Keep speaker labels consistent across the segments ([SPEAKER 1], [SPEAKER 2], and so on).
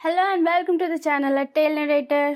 [SPEAKER 1] Hello and welcome to the channel A Tale Narrator.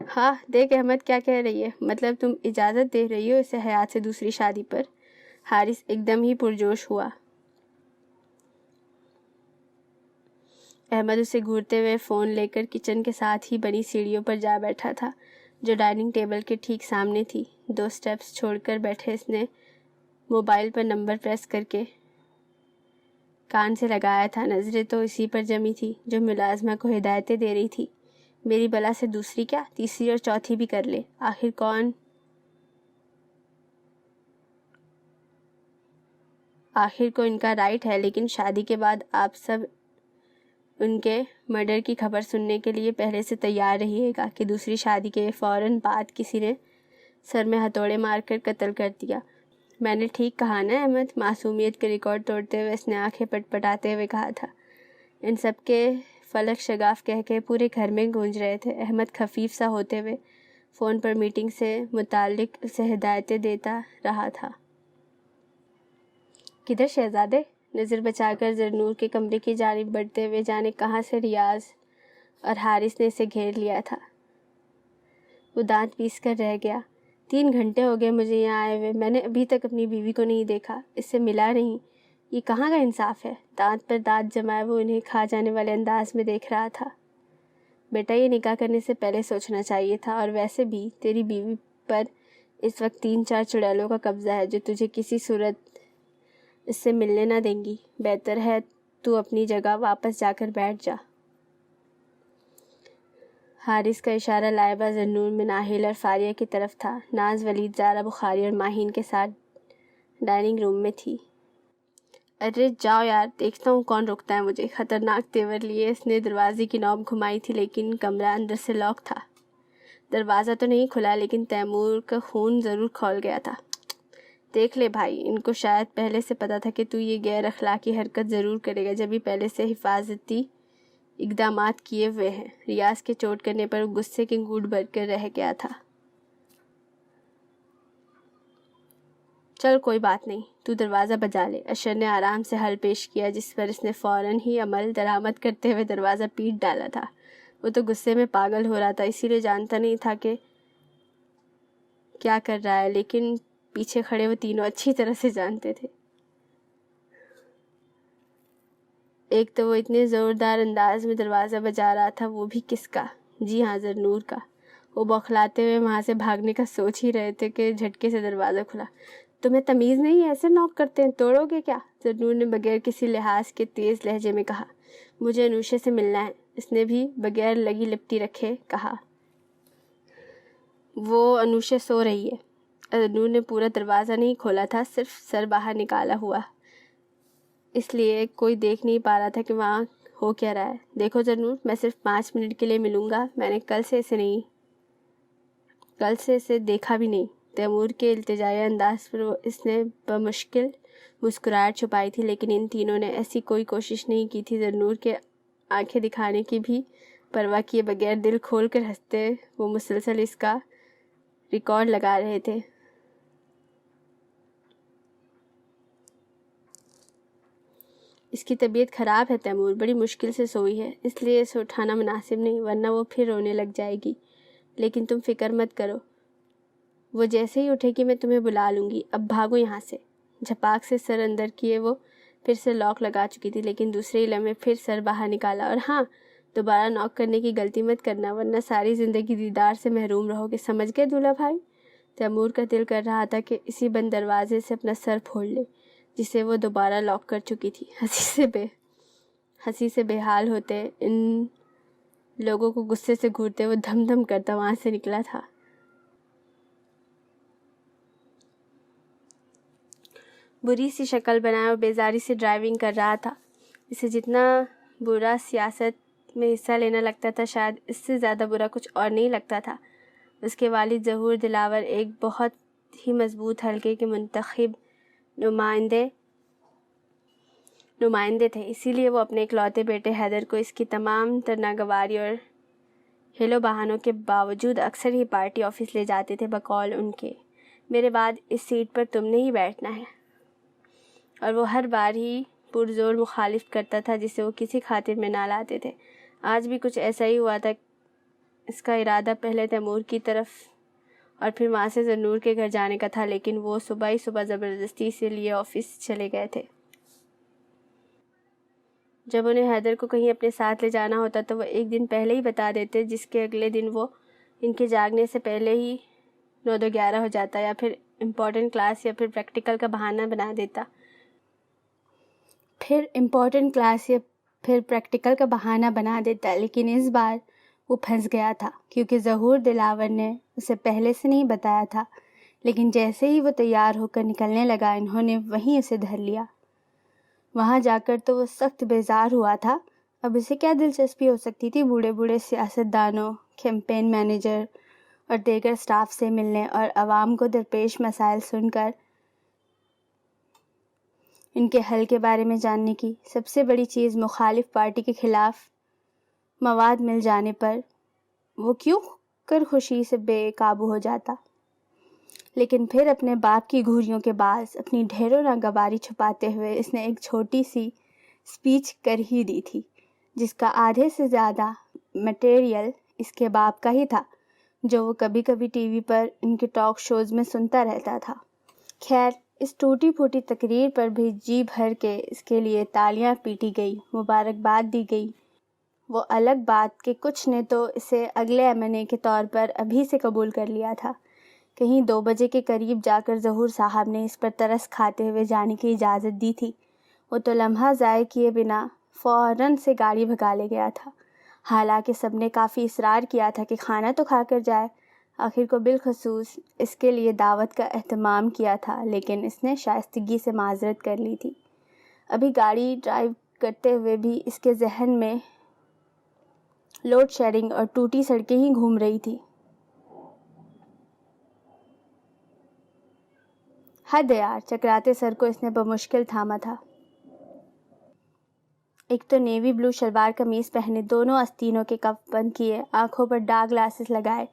[SPEAKER 1] ہاں دیکھ احمد کیا کہہ رہی ہے، مطلب تم اجازت دے رہی ہو اسے حیات سے دوسری شادی پر؟ حارث ایک دم ہی پرجوش ہوا۔ احمد اسے گھورتے ہوئے فون لے کر کچن کے ساتھ ہی بنی سیڑھیوں پر جا بیٹھا تھا جو ڈائننگ ٹیبل کے ٹھیک سامنے تھی۔ 2 سٹیپس چھوڑ کر بیٹھے اس نے موبائل پر نمبر پریس کر کے کان سے لگایا تھا۔ نظریں تو اسی پر جمی تھی جو ملازمہ کو ہدایتیں دے رہی تھی۔ میری بلا سے دوسری کیا، تیسری اور چوتھی بھی کر لے، آخر کو ان کا رائٹ ہے، لیکن شادی کے بعد آپ سب ان کے مرڈر کی خبر سننے کے لیے پہلے سے تیار رہیے گا کہ دوسری شادی کے فوراً بعد کسی نے سر میں ہتھوڑے مار کر قتل کر دیا۔ میں نے ٹھیک کہا نا احمد؟ معصومیت کے ریکارڈ توڑتے ہوئے اس نے آنکھیں پٹپٹاتے ہوئے کہا تھا۔ ان سب کے فلک شگاف کہہ کے پورے گھر میں گونج رہے تھے۔ احمد خفیف سا ہوتے ہوئے فون پر میٹنگ سے متعلق اسے ہدایتیں دیتا رہا تھا۔ کدھر شہزادے؟ نظر بچا کر زرنور کے کمرے کی جانب بڑھتے ہوئے جانے کہاں سے ریاض اور حارث نے اسے گھیر لیا تھا۔ وہ دانت پیس کر رہ گیا۔ 3 گھنٹے ہو گئے مجھے یہاں آئے ہوئے، میں نے ابھی تک اپنی بیوی کو نہیں دیکھا، اس سے ملا نہیں، یہ کہاں کا انصاف ہے؟ دانت پر دانت جمائے وہ انہیں کھا جانے والے انداز میں دیکھ رہا تھا۔ بیٹا یہ نکاح کرنے سے پہلے سوچنا چاہیے تھا، اور ویسے بھی تیری بیوی پر اس وقت 3-4 چڑیلوں کا قبضہ ہے جو تجھے کسی صورت اس سے ملنے نہ دیں گی۔ بہتر ہے تو اپنی جگہ واپس جا کر بیٹھ جا۔ حارث کا اشارہ لائبہ زرنور میں ناہل اور فاریہ کی طرف تھا۔ ناز ولید، زارا بخاری اور ماہین کے ساتھ ڈائننگ روم میں تھی۔ ارے جاؤ یار، دیکھتا ہوں کون روکتا ہے مجھے۔ خطرناک تیور لیے اس نے دروازے کی نوب گھمائی تھی، لیکن کمرہ اندر سے لاک تھا۔ دروازہ تو نہیں کھلا، لیکن تیمور کا خون ضرور کھول گیا تھا۔ دیکھ لے بھائی، ان کو شاید پہلے سے پتا تھا کہ تو یہ غیر اخلاقی حرکت ضرور کرے گا، جبھی پہلے سے حفاظتی اقدامات کیے ہوئے ہیں۔ ریاض کے چوٹ کرنے پر وہ غصے کے گھوٹ بھر کر رہ گیا تھا۔ چل کوئی بات نہیں، تو دروازہ بجا لے، اشر نے آرام سے حل پیش کیا، جس پر اس نے فوراً ہی عمل درآمد کرتے ہوئے دروازہ پیٹ ڈالا تھا۔ وہ تو غصے میں پاگل ہو رہا تھا، اسی لیے جانتا نہیں تھا کہ کیا کر رہا ہے، لیکن پیچھے کھڑے وہ تینوں اچھی طرح سے جانتے تھے۔ ایک تو وہ اتنے زوردار انداز میں دروازہ بجا رہا تھا، وہ بھی کس کا؟ جی ہاں، زرنور کا۔ وہ بوکھلاتے ہوئے وہاں سے بھاگنے کا سوچ ہی رہے تھے کہ جھٹکے سے دروازہ کھلا۔ تمہیں تمیز نہیں ہے؟ ایسے نوک کرتے ہیں، توڑو گے کیا؟ زرنور نے بغیر کسی لحاظ کے تیز لہجے میں کہا۔ مجھے انوشے سے ملنا ہے، اس نے بھی بغیر لگی لپٹی رکھے کہا۔ وہ انوشے سو رہی ہے۔ زرنور نے پورا دروازہ نہیں کھولا تھا، صرف سر باہر نکالا ہوا، اس لیے کوئی دیکھ نہیں پا رہا تھا کہ وہاں ہو کیا رہا ہے۔ دیکھو زرنور، میں صرف 5 منٹ کے لیے ملوں گا، میں نے کل سے اسے دیکھا بھی نہیں۔ تیمور کے التجائی انداز پر اس نے بمشکل مسکراہٹ چھپائی تھی، لیکن ان تینوں نے ایسی کوئی کوشش نہیں کی تھی۔ زرنور کے آنکھیں دکھانے کی بھی پرواہ کیے بغیر دل کھول کر ہنستے وہ مسلسل اس کا ریکارڈ لگا رہے تھے۔ اس کی طبیعت خراب ہے تیمور، بڑی مشکل سے سوئی ہے، اس لیے اسے اٹھانا مناسب نہیں، ورنہ وہ پھر رونے لگ جائے گی۔ لیکن تم فکر مت کرو، وہ جیسے ہی اٹھے گی میں تمہیں بلا لوں گی۔ اب بھاگو یہاں سے۔ جھپاک سے سر اندر کیے وہ پھر سے لاک لگا چکی تھی، لیکن دوسرے ہی لمحے پھر سر باہر نکالا۔ اور ہاں، دوبارہ نوک کرنے کی غلطی مت کرنا، ورنہ ساری زندگی دیدار سے محروم رہو گے، سمجھ گئے دولہا بھائی؟ تیمور کا دل کر رہا تھا کہ اسی بند دروازے سے اپنا سر پھوڑ لے جسے وہ دوبارہ لاک کر چکی تھی۔ ہنسی سے بے حال ہوتے ان لوگوں کو غصے سے گھورتے وہ دھم دھم کرتا وہاں سے نکلا تھا۔ بری سی شکل بنائے وہ بیزاری سے ڈرائیونگ کر رہا تھا۔ اسے جتنا برا سیاست میں حصہ لینا لگتا تھا، شاید اس سے زیادہ برا کچھ اور نہیں لگتا تھا۔ اس کے والد ظہور دلاور ایک بہت ہی مضبوط حلقے کے منتخب نمائندے تھے، اسی لیے وہ اپنے اکلوتے بیٹے حیدر کو اس کی تمام تر ناگواری اور ہیلو بہانوں کے باوجود اکثر ہی پارٹی آفس لے جاتے تھے، بقول ان کے، میرے بعد اس سیٹ پر تم نے ہی بیٹھنا ہے۔ اور وہ ہر بار ہی پرزور مخالفت کرتا تھا، جسے وہ کسی خاطر میں نہ لاتے تھے۔ آج بھی کچھ ایسا ہی ہوا تھا اس کا ارادہ پہلے تیمور کی طرف اور پھر وہاں سے زنور کے گھر جانے کا تھا، لیکن وہ صبح ہی صبح زبردستی سے لیے آفس چلے گئے تھے۔ جب انہیں حیدر کو کہیں اپنے ساتھ لے جانا ہوتا تو وہ ایک دن پہلے ہی بتا دیتے، جس کے اگلے دن وہ ان کے جاگنے سے پہلے ہی 9-11 ہو جاتا، یا پھر امپورٹنٹ کلاس یا پھر پریکٹیکل کا بہانہ بنا دیتا۔ لیکن اس بار وہ پھنس گیا تھا، کیونکہ ظہور دلاور نے اسے پہلے سے نہیں بتایا تھا، لیکن جیسے ہی وہ تیار ہو کر نکلنے لگا انہوں نے وہیں اسے دھر لیا۔ وہاں جا کر تو وہ سخت بیزار ہوا تھا۔ اب اسے کیا دلچسپی ہو سکتی تھی بوڑھے بوڑھے سیاست دانوں، کیمپین مینیجر اور دیگر سٹاف سے ملنے اور عوام کو درپیش مسائل سن کر ان کے حل کے بارے میں جاننے کی۔ سب سے بڑی چیز مخالف پارٹی کے خلاف مواد مل جانے پر وہ کیوں کر خوشی سے بے قابو ہو جاتا۔ لیکن پھر اپنے باپ کی گھوریوں کے باعث اپنی ڈھیروں ناگواری چھپاتے ہوئے اس نے ایک چھوٹی سی سپیچ کر ہی دی تھی، جس کا آدھے سے زیادہ مٹیریل اس کے باپ کا ہی تھا، جو وہ کبھی کبھی ٹی وی پر ان کے ٹاک شوز میں سنتا رہتا تھا۔ خیر، اس ٹوٹی پھوٹی تقریر پر بھی جی بھر کے اس کے لیے تالیاں پیٹی گئی، مبارکباد دی گئی۔ وہ الگ بات کہ کچھ نے تو اسے اگلے M&A کے طور پر ابھی سے قبول کر لیا تھا۔ کہیں 2 بجے کے قریب جا کر ظہور صاحب نے اس پر ترس کھاتے ہوئے جانے کی اجازت دی تھی۔ وہ تو لمحہ ضائع کیے بنا فوراً سے گاڑی بھگا لے گیا تھا، حالانکہ سب نے کافی اصرار کیا تھا کہ کھانا تو کھا کر جائے۔ آخر کو بالخصوص اس کے لیے دعوت کا اہتمام کیا تھا، لیکن اس نے شائستگی سے معذرت کر لی تھی۔ ابھی گاڑی ڈرائیو کرتے ہوئے بھی اس کے ذہن میں لوڈ شیڈنگ اور ٹوٹی سڑکیں ہی گھوم رہی تھی۔ حد یار، چکراتے سر کو اس نے بمشکل تھاما تھا۔ ایک تو نیوی بلو شلوار قمیص پہنے، دونوں آستینوں کے کف بند کیے، آنکھوں پر ڈارک گلاسز لگائے،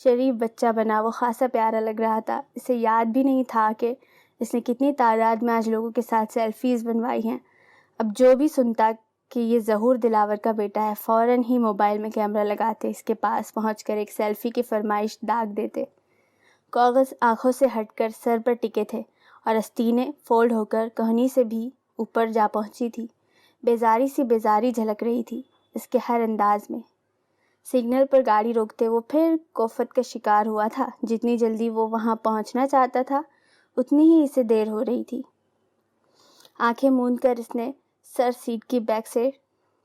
[SPEAKER 1] شریف بچہ بنا وہ خاصا پیارا لگ رہا تھا۔ اسے یاد بھی نہیں تھا کہ اس نے کتنی تعداد میں آج لوگوں کے ساتھ سیلفیز بنوائی ہیں۔ اب جو بھی سنتا کہ یہ ظہور دلاور کا بیٹا ہے، فوراً ہی موبائل میں کیمرہ لگاتے، اس کے پاس پہنچ کر ایک سیلفی کی فرمائش داغ دیتے۔ کاغذ آنکھوں سے ہٹ کر سر پر ٹکے تھے اور آستینیں فولڈ ہو کر کہنی سے بھی اوپر جا پہنچی تھی۔ بیزاری جھلک رہی تھی اس کے ہر انداز میں۔ سگنل پر گاڑی روکتے وہ پھر کوفت کا شکار ہوا تھا۔ جتنی جلدی وہ وہاں پہنچنا چاہتا تھا اتنی ہی اسے دیر ہو رہی تھی۔ آنکھیں موند کر اس نے سر سیٹ کی بیک سے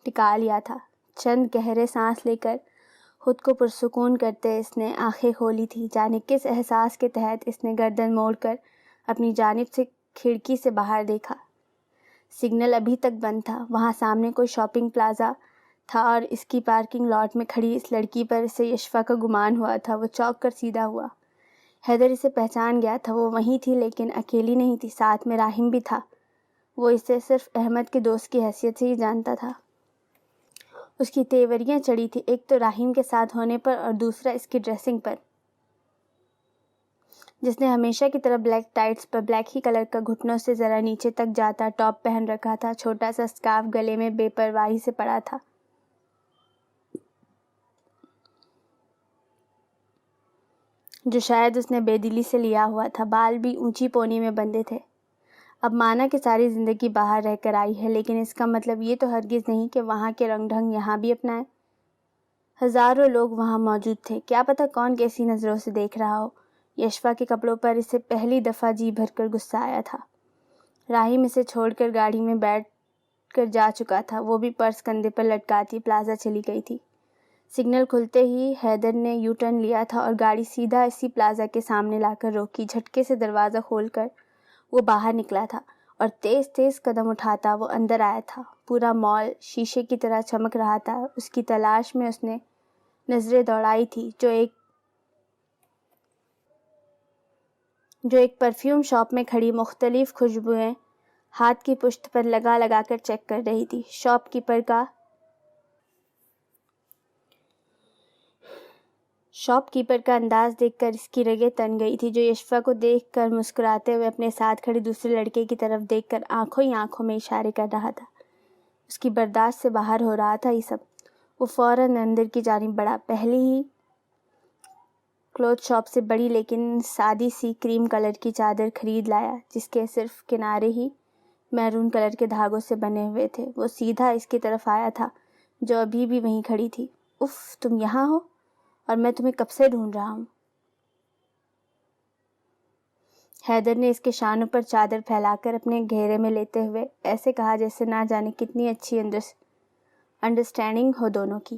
[SPEAKER 1] ٹکا لیا تھا۔ چند گہرے سانس لے کر خود کو پرسکون کرتے اس نے آنکھیں کھولی تھی۔ جانے کس احساس کے تحت اس نے گردن موڑ کر اپنی جانب سے کھڑکی سے باہر دیکھا۔ سگنل ابھی تک بند تھا۔ وہاں سامنے کوئی شاپنگ پلازا تھا اور اس کی پارکنگ لاٹ میں کھڑی اس لڑکی پر اسے یشفا کا گمان ہوا تھا۔ وہ چونک کر سیدھا ہوا۔ حیدر اسے پہچان گیا تھا۔ وہ وہیں تھی، لیکن اکیلی نہیں تھی، ساتھ میں راہم بھی تھا۔ وہ اسے صرف احمد کے دوست کی حیثیت سے ہی جانتا تھا۔ اس کی تیوریاں چڑھی تھی، ایک تو راہم کے ساتھ ہونے پر اور دوسرا اس کی ڈریسنگ پر، جس نے ہمیشہ کی طرح بلیک ٹائٹس پر بلیک ہی کلر کا گھٹنوں سے ذرا نیچے تک جاتا ٹاپ پہن رکھا تھا۔ چھوٹا سا اسکارف گلے میں بے پرواہی سے پڑا تھا، جو شاید اس نے بے دلی سے لیا ہوا تھا۔ بال بھی اونچی پونی میں بندھے تھے۔ اب مانا کہ ساری زندگی باہر رہ کر آئی ہے، لیکن اس کا مطلب یہ تو ہرگز نہیں کہ وہاں کے رنگ ڈھنگ یہاں بھی اپنائے۔ ہزاروں لوگ وہاں موجود تھے، کیا پتہ کون کیسی نظروں سے دیکھ رہا ہو۔ یشفا کے کپڑوں پر اسے پہلی دفعہ جی بھر کر غصہ آیا تھا۔ راہم اسے چھوڑ کر گاڑی میں بیٹھ کر جا چکا تھا، وہ بھی پرس کندھے پر لٹکاتی پلازا چلی گئی تھی۔ سگنل کھلتے ہی حیدر نے یو ٹرن لیا تھا اور گاڑی سیدھا اسی پلازا کے سامنے لا کر روکی۔ جھٹکے سے دروازہ کھول کر وہ باہر نکلا تھا اور تیز تیز قدم اٹھاتا وہ اندر آیا تھا۔ پورا مال شیشے کی طرح چمک رہا تھا۔ اس کی تلاش میں اس نے نظریں دوڑائی تھی، جو ایک پرفیوم شاپ میں کھڑی مختلف خوشبوئیں ہاتھ کی پشت پر لگا لگا کر چیک کر رہی تھی۔ شاپ کیپر کا انداز دیکھ کر اس کی رگیں تن گئی تھی، جو یشفا کو دیکھ کر مسکراتے ہوئے اپنے ساتھ کھڑے دوسرے لڑکے کی طرف دیکھ کر آنکھوں ہی آنکھوں میں اشارے کر رہا تھا۔ اس کی برداشت سے باہر ہو رہا تھا یہ سب۔ وہ فوراً اندر کی جانب بڑھا۔ پہلے ہی کلوتھ شاپ سے بڑی لیکن سادی سی کریم کلر کی چادر خرید لایا جس کے صرف کنارے ہی میرون کلر کے دھاگوں سے بنے ہوئے تھے۔ وہ سیدھا اس کی طرف آیا تھا جو ابھی بھی وہیں کھڑی تھی۔ اف، تم یہاں ہو؟ اور میں تمہیں کب سے ڈھونڈ رہا ہوں۔ حیدر نے اس کے شانوں پر چادر پھیلا کر اپنے گھیرے میں لیتے ہوئے ایسے کہا جیسے نہ جانے کتنی اچھی انڈرسٹینڈنگ ہو دونوں کی۔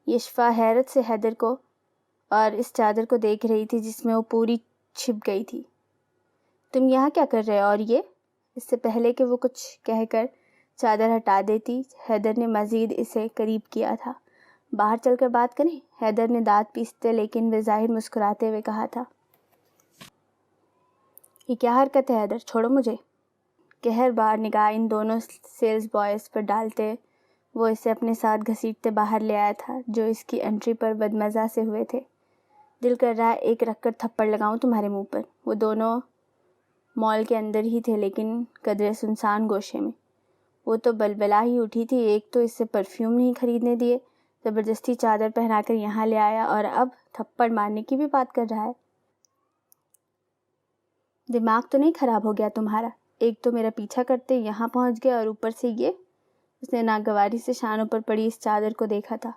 [SPEAKER 1] یشفا حیرت سے حیدر کو اور اس چادر کو دیکھ رہی تھی جس میں وہ پوری چھپ گئی تھی۔ تم یہاں کیا کر رہے ہو؟ اور یہ؟ اس سے پہلے کہ وہ کچھ کہہ کر چادر ہٹا دیتی، حیدر نے مزید اسے قریب کیا تھا۔ باہر چل کر بات کریں؟ حیدر نے دانت پیستے لیکن بظاہر مسکراتے ہوئے کہا تھا۔ یہ کیا حرکت ہے حیدر؟ چھوڑو مجھے۔ قہر بار نگاہ ان دونوں سیلز بوائز پر ڈالتے وہ اسے اپنے ساتھ گھسیٹتے باہر لے آیا تھا جو اس کی انٹری پر بدمزہ سے ہوئے تھے۔ دل کر رہا ہے ایک رکھ کر تھپڑ لگاؤں تمہارے منہ پر۔ وہ دونوں مال کے اندر ہی تھے لیکن قدرے سنسان گوشے میں۔ وہ تو بلبلا ہی اٹھی تھی، ایک تو اس سے پرفیوم نہیں خریدنے دیے، زبردستی چادر پہنا کر یہاں لے آیا اور اب تھپڑ مارنے کی بھی بات کر رہا ہے۔ دماغ تو نہیں خراب ہو گیا تمہارا؟ ایک تو میرا پیچھا کرتے یہاں پہنچ گیا اور اوپر سے یہ۔ اس نے ناگواری سے شانوں پر پڑی اس چادر کو دیکھا تھا۔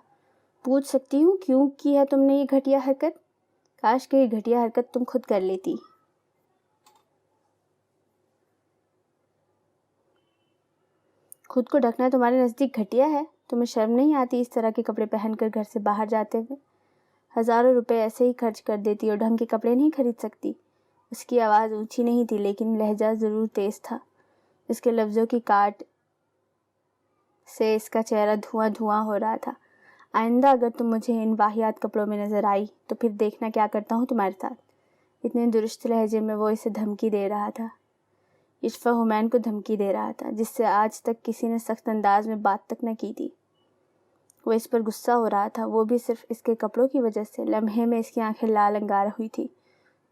[SPEAKER 1] پوچھ سکتی ہوں کیوں کی ہے تم نے یہ گھٹیا حرکت؟ کاش کہ یہ گھٹیا حرکت تم خود کر لیتی۔ خود کو ڈھکنا تمہارے نزدیک گھٹیا ہے؟ تمہیں شرم نہیں آتی اس طرح کے کپڑے پہن کر گھر سے باہر جاتے ہوئے؟ ہزاروں روپے ایسے ہی خرچ کر دیتی اور ڈھنگ کے کپڑے نہیں خرید سکتی؟ اس کی آواز اونچی نہیں تھی لیکن لہجہ ضرور تیز تھا۔ اس کے لفظوں کی کاٹ سے اس کا چہرہ دھواں دھواں ہو رہا تھا۔ آئندہ اگر تم مجھے ان واہیات کپڑوں میں نظر آئی تو پھر دیکھنا کیا کرتا ہوں تمہارے ساتھ۔ اتنے درست لہجے میں وہ اسے دھمکی دے رہا تھا۔ یشفا حمین کو دھمکی دے رہا تھا جس سے آج تک کسی نے سخت انداز میں بات تک نہ کی تھی۔ وہ اس پر غصہ ہو رہا تھا، وہ بھی صرف اس کے کپڑوں کی وجہ سے۔ لمحے میں اس کی آنکھیں لال انگار ہوئی تھی۔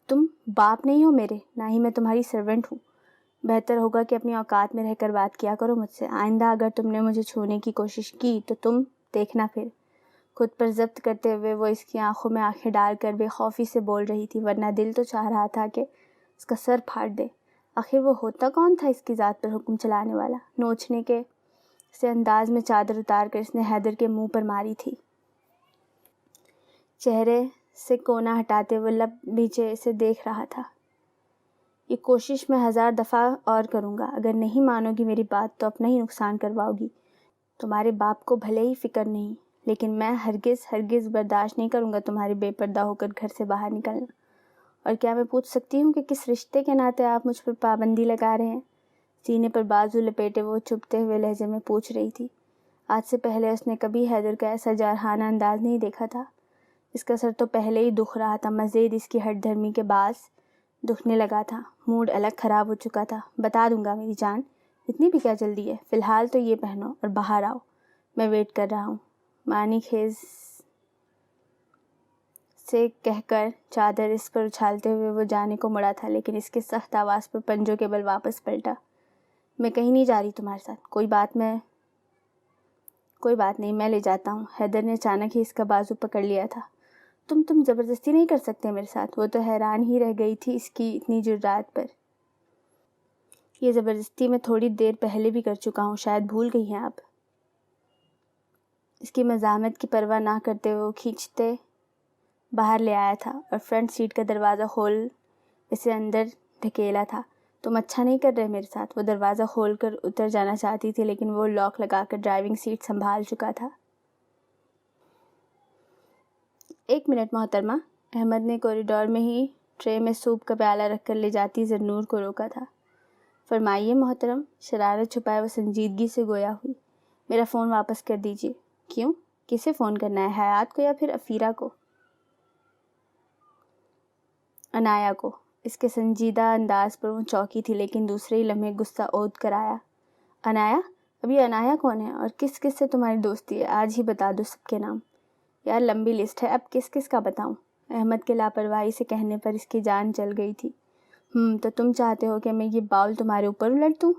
[SPEAKER 1] تم باپ نہیں ہو میرے، نہ ہی میں تمہاری سرونٹ ہوں۔ بہتر ہوگا کہ اپنی اوقات میں رہ کر بات کیا کرو مجھ سے۔ آئندہ اگر تم نے مجھے چھونے کی کوشش کی تو تم دیکھنا پھر۔ خود پر ضبط کرتے ہوئے وہ اس کی آنکھوں میں آنکھیں ڈال کر بے خوفی سے بول رہی تھی، ورنہ دل تو چاہ رہا تھا کہ اس کا سر پھاڑ دے۔ آخر وہ ہوتا کون تھا اس کی ذات پر حکم چلانے والا؟ نوچنے کے سے انداز میں چادر اتار کر اس نے حیدر کے منہ پر ماری تھی۔ چہرے سے کونا ہٹاتے وہ لب بھیچے اسے دیکھ رہا تھا۔ یہ کوشش میں 1000 دفعہ اور کروں گا، اگر نہیں مانو گی میری بات تو اپنا ہی نقصان کرواؤ گی۔ تمہارے باپ کو بھلے ہی فکر نہیں، لیکن میں ہرگز برداشت نہیں کروں گا تمہارے بے پردہ ہو کر گھر سے باہر نکلنا۔ اور کیا میں پوچھ سکتی ہوں کہ کس رشتے کے ناطے آپ مجھ پر پابندی لگا رہے ہیں؟ سینے پر بازو لپیٹے وہ چبھتے ہوئے لہجے میں پوچھ رہی تھی۔ آج سے پہلے اس نے کبھی حیدر کا ایسا جارحانہ انداز نہیں دیکھا تھا۔ اس کا سر تو پہلے ہی دکھ رہا تھا، مزید اس کی ہٹ دھرمی کے باعث دکھنے لگا تھا۔ موڈ الگ خراب ہو چکا تھا۔ بتا دوں گا میری جان، اتنی بھی کیا جلدی ہے؟ فی الحال تو یہ پہنو اور باہر آؤ، میں ویٹ کر رہا ہوں۔ معنی خیز سے کہہ کر چادر اس پر اچھالتے ہوئے وہ جانے کو مڑا تھا لیکن اس کے سخت آواز پر پنجوں کے بل واپس پلٹا۔ میں کہیں نہیں جا رہی تمہارے ساتھ۔ کوئی بات نہیں، میں لے جاتا ہوں۔ حیدر نے اچانک ہی اس کا بازو پکڑ لیا تھا۔ تم زبردستی نہیں کر سکتے میرے ساتھ۔ وہ تو حیران ہی رہ گئی تھی اس کی اتنی جرأت پر۔ یہ زبردستی میں تھوڑی دیر پہلے بھی کر چکا ہوں، شاید بھول گئی ہیں آپ۔ اس کی مزاحمت کی پرواہ نہ کرتے ہوئے وہ کھینچتے باہر لے آیا تھا اور فرنٹ سیٹ کا دروازہ کھول اسے اندر دھکیلا تھا۔ تم اچھا نہیں کر رہے میرے ساتھ۔ وہ دروازہ کھول کر اتر جانا چاہتی تھی لیکن وہ لاک لگا کر ڈرائیونگ سیٹ سنبھال چکا تھا۔ 1 منٹ محترمہ۔ احمد نے کوریڈور میں ہی ٹرے میں سوپ کا پیالہ رکھ کر لے جاتی زرنور کو روکا تھا۔ فرمائیے محترم۔ شرارت چھپائے وہ سنجیدگی سے گویا ہوئی۔ میرا فون واپس کر دیجیے۔ کیوں؟ کسے فون کرنا ہے، حیات کو یا پھر افیرہ کو؟ عنایا کو۔ اس کے سنجیدہ انداز پر وہ چونکی تھی لیکن دوسرے ہی لمحے غصہ عود کر آیا۔ عنایا؟ اب یہ عنایا کون ہے اور کس کس سے تمہاری دوستی ہے؟ آج ہی بتا دو سب کے نام۔ یار لمبی لسٹ ہے، اب کس کس کا بتاؤں؟ احمد کے لاپرواہی سے کہنے پر اس کی جان چل گئی تھی۔ تو تم چاہتے ہو کہ میں یہ باؤل تمہارے اوپر الٹ دوں؟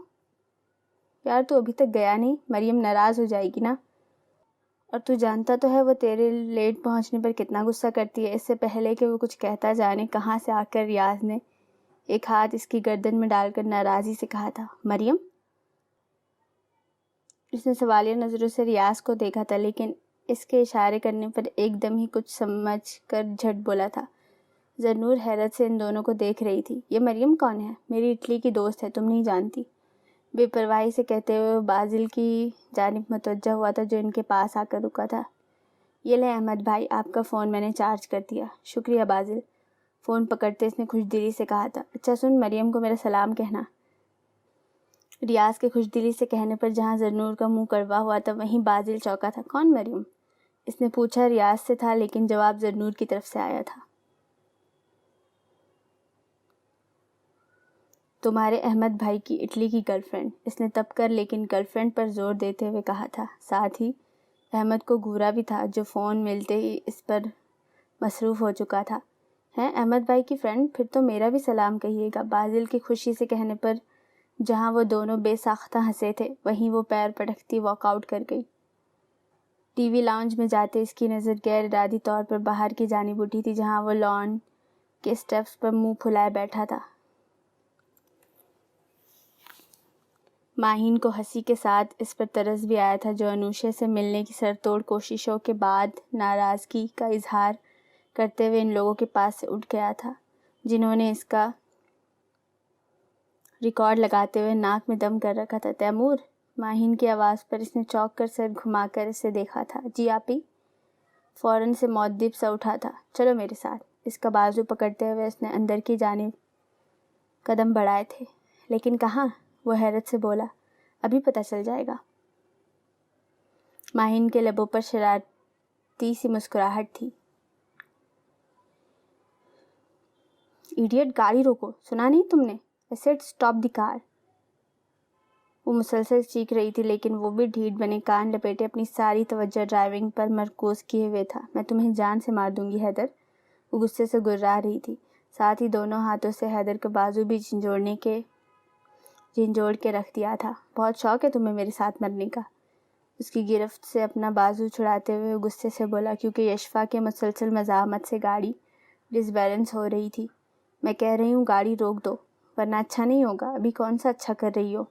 [SPEAKER 1] یار تو ابھی تک گیا نہیں، مریم ناراض ہو جائے گی نا۔ اور تو جانتا تو ہے وہ تیرے لیٹ پہنچنے پر کتنا غصہ کرتی ہے۔ اس سے پہلے کہ وہ کچھ کہتا جانے کہاں سے آ کر ریاض نے ایک ہاتھ اس کی گردن میں ڈال کر ناراضی سے کہا تھا، مریم۔ اس نے سوالیہ نظروں سے ریاض کو دیکھا تھا، لیکن اس کے اشارے کرنے پر ایک دم ہی کچھ سمجھ کر جھٹ بولا تھا۔ زرنور حیرت سے ان دونوں کو دیکھ رہی تھی۔ یہ مریم کون ہے؟ میری اٹلی کی دوست ہے، تم نہیں جانتی؟ بے پرواہی سے کہتے ہوئے وہ بازل کی جانب متوجہ ہوا تھا جو ان کے پاس آ کر رکا تھا۔ یہ لیں احمد بھائی، آپ کا فون میں نے چارج کر دیا۔ شکریہ بازل۔ فون پکڑتے اس نے خوش دلی سے کہا تھا، اچھا سن، مریم کو میرا سلام کہنا۔ ریاض کے خوش دلی سے کہنے پر جہاں زرنور کا منہ کڑوا ہوا تھا وہیں بازل چونکا تھا۔ کون مریم؟ اس نے پوچھا۔ ریاض سے تھا، لیکن جواب زرنور کی طرف سے آیا تھا۔ تمہارے احمد بھائی کی اٹلی کی گرل فرینڈ، اس نے تب کر لیکن گرل فرینڈ پر زور دیتے ہوئے کہا تھا۔ ساتھ ہی احمد کو گھورا بھی تھا جو فون ملتے ہی اس پر مصروف ہو چکا تھا۔ ہیں احمد بھائی کی فرینڈ؟ پھر تو میرا بھی سلام کہیے گا۔ بازل کی خوشی سے کہنے پر جہاں وہ دونوں بے ساختہ ہنسے تھے وہیں وہ پیر پٹکتی واک آؤٹ کر گئی۔ ٹی وی لاؤنج میں جاتے اس کی نظر غیر ارادی طور پر باہر کی جانب اٹھی تھی جہاں وہ لان کے اسٹیپس پر منہ پھلائے بیٹھا تھا۔ ماہین کو ہنسی کے ساتھ اس پر ترس بھی آیا تھا جو انوشے سے ملنے کی سر توڑ کوششوں کے بعد ناراضگی کا اظہار کرتے ہوئے ان لوگوں کے پاس سے اٹھ گیا تھا جنہوں نے اس کا ریکارڈ لگاتے ہوئے ناک میں دم کر رکھا تھا۔ تیمور؟ ماہین کی آواز پر اس نے چونک کر سر گھما کر اسے دیکھا تھا۔ جی آپی؟ فوراً سے مؤدب سا اٹھا تھا۔ چلو میرے ساتھ۔ اس کا بازو پکڑتے ہوئے اس نے اندر کی جانب قدم بڑھائے تھے۔ لیکن کہاں؟ وہ حیرت سے بولا۔ ابھی پتہ چل جائے گا۔ ماہین کے لبوں پر شرارتی سی مسکراہٹ تھی۔ ایڈیٹ، گاڑی روکو، سنا نہیں تم نے؟ I said stop the car۔ وہ مسلسل چیخ رہی تھی لیکن وہ بھی ڈھیٹ بنے کان لپیٹے اپنی ساری توجہ ڈرائیونگ پر مرکوز کیے ہوئے تھا۔ میں تمہیں جان سے مار دوں گی حیدر۔ وہ غصے سے گررا رہی تھی، ساتھ ہی دونوں ہاتھوں سے حیدر کا بازو بھی جھنجھوڑ کے رکھ دیا تھا۔ بہت شوق ہے تمہیں میرے ساتھ مرنے کا؟ اس کی گرفت سے اپنا بازو چھڑاتے ہوئے وہ غصے سے بولا کیونکہ یشفا کے مسلسل مزاحمت سے گاڑی ڈس بیلنس ہو رہی تھی۔ میں کہہ رہی ہوں گاڑی روک دو ورنہ اچھا نہیں ہوگا۔ ابھی کون سا اچھا کر رہی ہو؟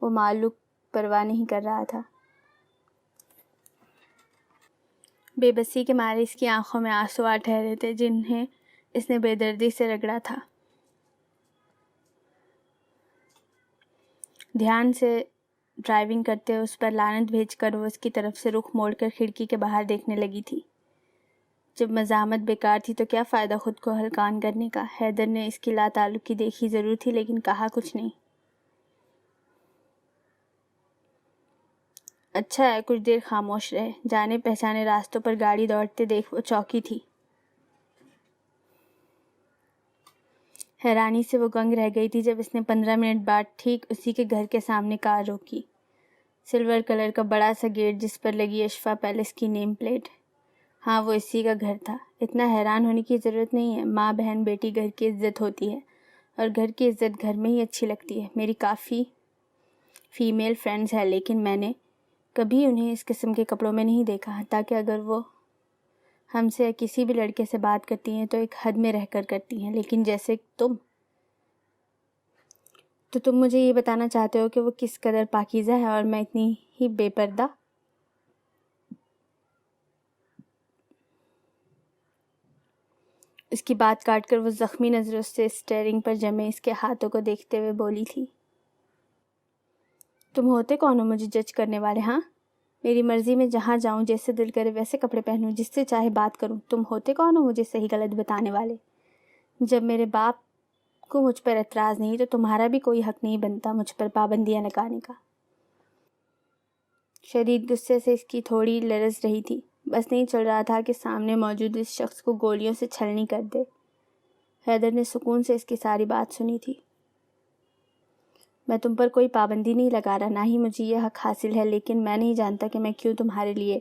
[SPEAKER 1] وہ معلوم پرواہ نہیں کر رہا تھا۔ بے بسی کے مارے اس کی آنکھوں میں آنسو آ ٹھہرے تھے جنہیں اس نے بے دردی سے رگڑا تھا۔ دھیان سے ڈرائیونگ کرتے ہوئے اس پر لعنت بھیج کر وہ اس کی طرف سے رخ موڑ کر کھڑکی کے باہر دیکھنے لگی تھی۔ جب مزاحمت بیکار تھی تو کیا فائدہ خود کو ہلکان کرنے کا؟ حیدر نے اس کی لا تعلقی دیکھی ضرور تھی لیکن کہا کچھ نہیں۔ اچھا ہے کچھ دیر خاموش رہے۔ جانے پہچانے راستوں پر گاڑی دوڑتے دیکھ وہ چوکی تھی۔ حیرانی سے وہ گنگ رہ گئی تھی جب اس نے 15 منٹ بعد ٹھیک اسی کے گھر کے سامنے کار روکی۔ سلور کلر کا بڑا سا گیٹ جس پر لگی اشفا پیلس کی نیم پلیٹ۔ ہاں وہ اسی کا گھر تھا۔ اتنا حیران ہونے کی ضرورت نہیں ہے۔ ماں بہن بیٹی گھر کی عزت ہوتی ہے اور گھر کی عزت گھر میں ہی اچھی لگتی ہے۔ میری کافی فیمیل فرینڈز ہیں لیکن میں نے کبھی انہیں اس قسم کے کپڑوں میں نہیں دیکھا، حتیٰ کہ اگر وہ ہم سے یا کسی بھی لڑکے سے بات کرتی ہیں تو ایک حد میں رہ کر کرتی ہیں، لیکن جیسے تم۔ تو تم مجھے یہ بتانا چاہتے ہو کہ وہ کس قدر پاکیزہ ہے اور میں اتنی ہی بے پردہ؟ اس کی بات کاٹ کر وہ زخمی نظروں سے اسٹیئرنگ پر جمے اس کے ہاتھوں کو دیکھتے ہوئے بولی تھی۔ تم ہوتے کون ہو مجھے جج کرنے والے؟ ہاں، میری مرضی میں جہاں جاؤں، جیسے دل کرے ویسے کپڑے پہنوں، جس سے چاہے بات کروں۔ تم ہوتے کون ہو مجھے صحیح غلط بتانے والے؟ جب میرے باپ کو مجھ پر اعتراض نہیں تو تمہارا بھی کوئی حق نہیں بنتا مجھ پر پابندیاں لگانے کا۔ شدید غصے سے اس کی تھوڑی لرز رہی تھی، بس نہیں چل رہا تھا کہ سامنے موجود اس شخص کو گولیوں سے چھلنی کر دے۔ حیدر نے سکون سے اس کی ساری بات سنی تھی۔ میں تم پر کوئی پابندی نہیں لگا رہا، نہ ہی مجھے یہ حق حاصل ہے، لیکن میں نہیں جانتا کہ میں کیوں تمہارے لیے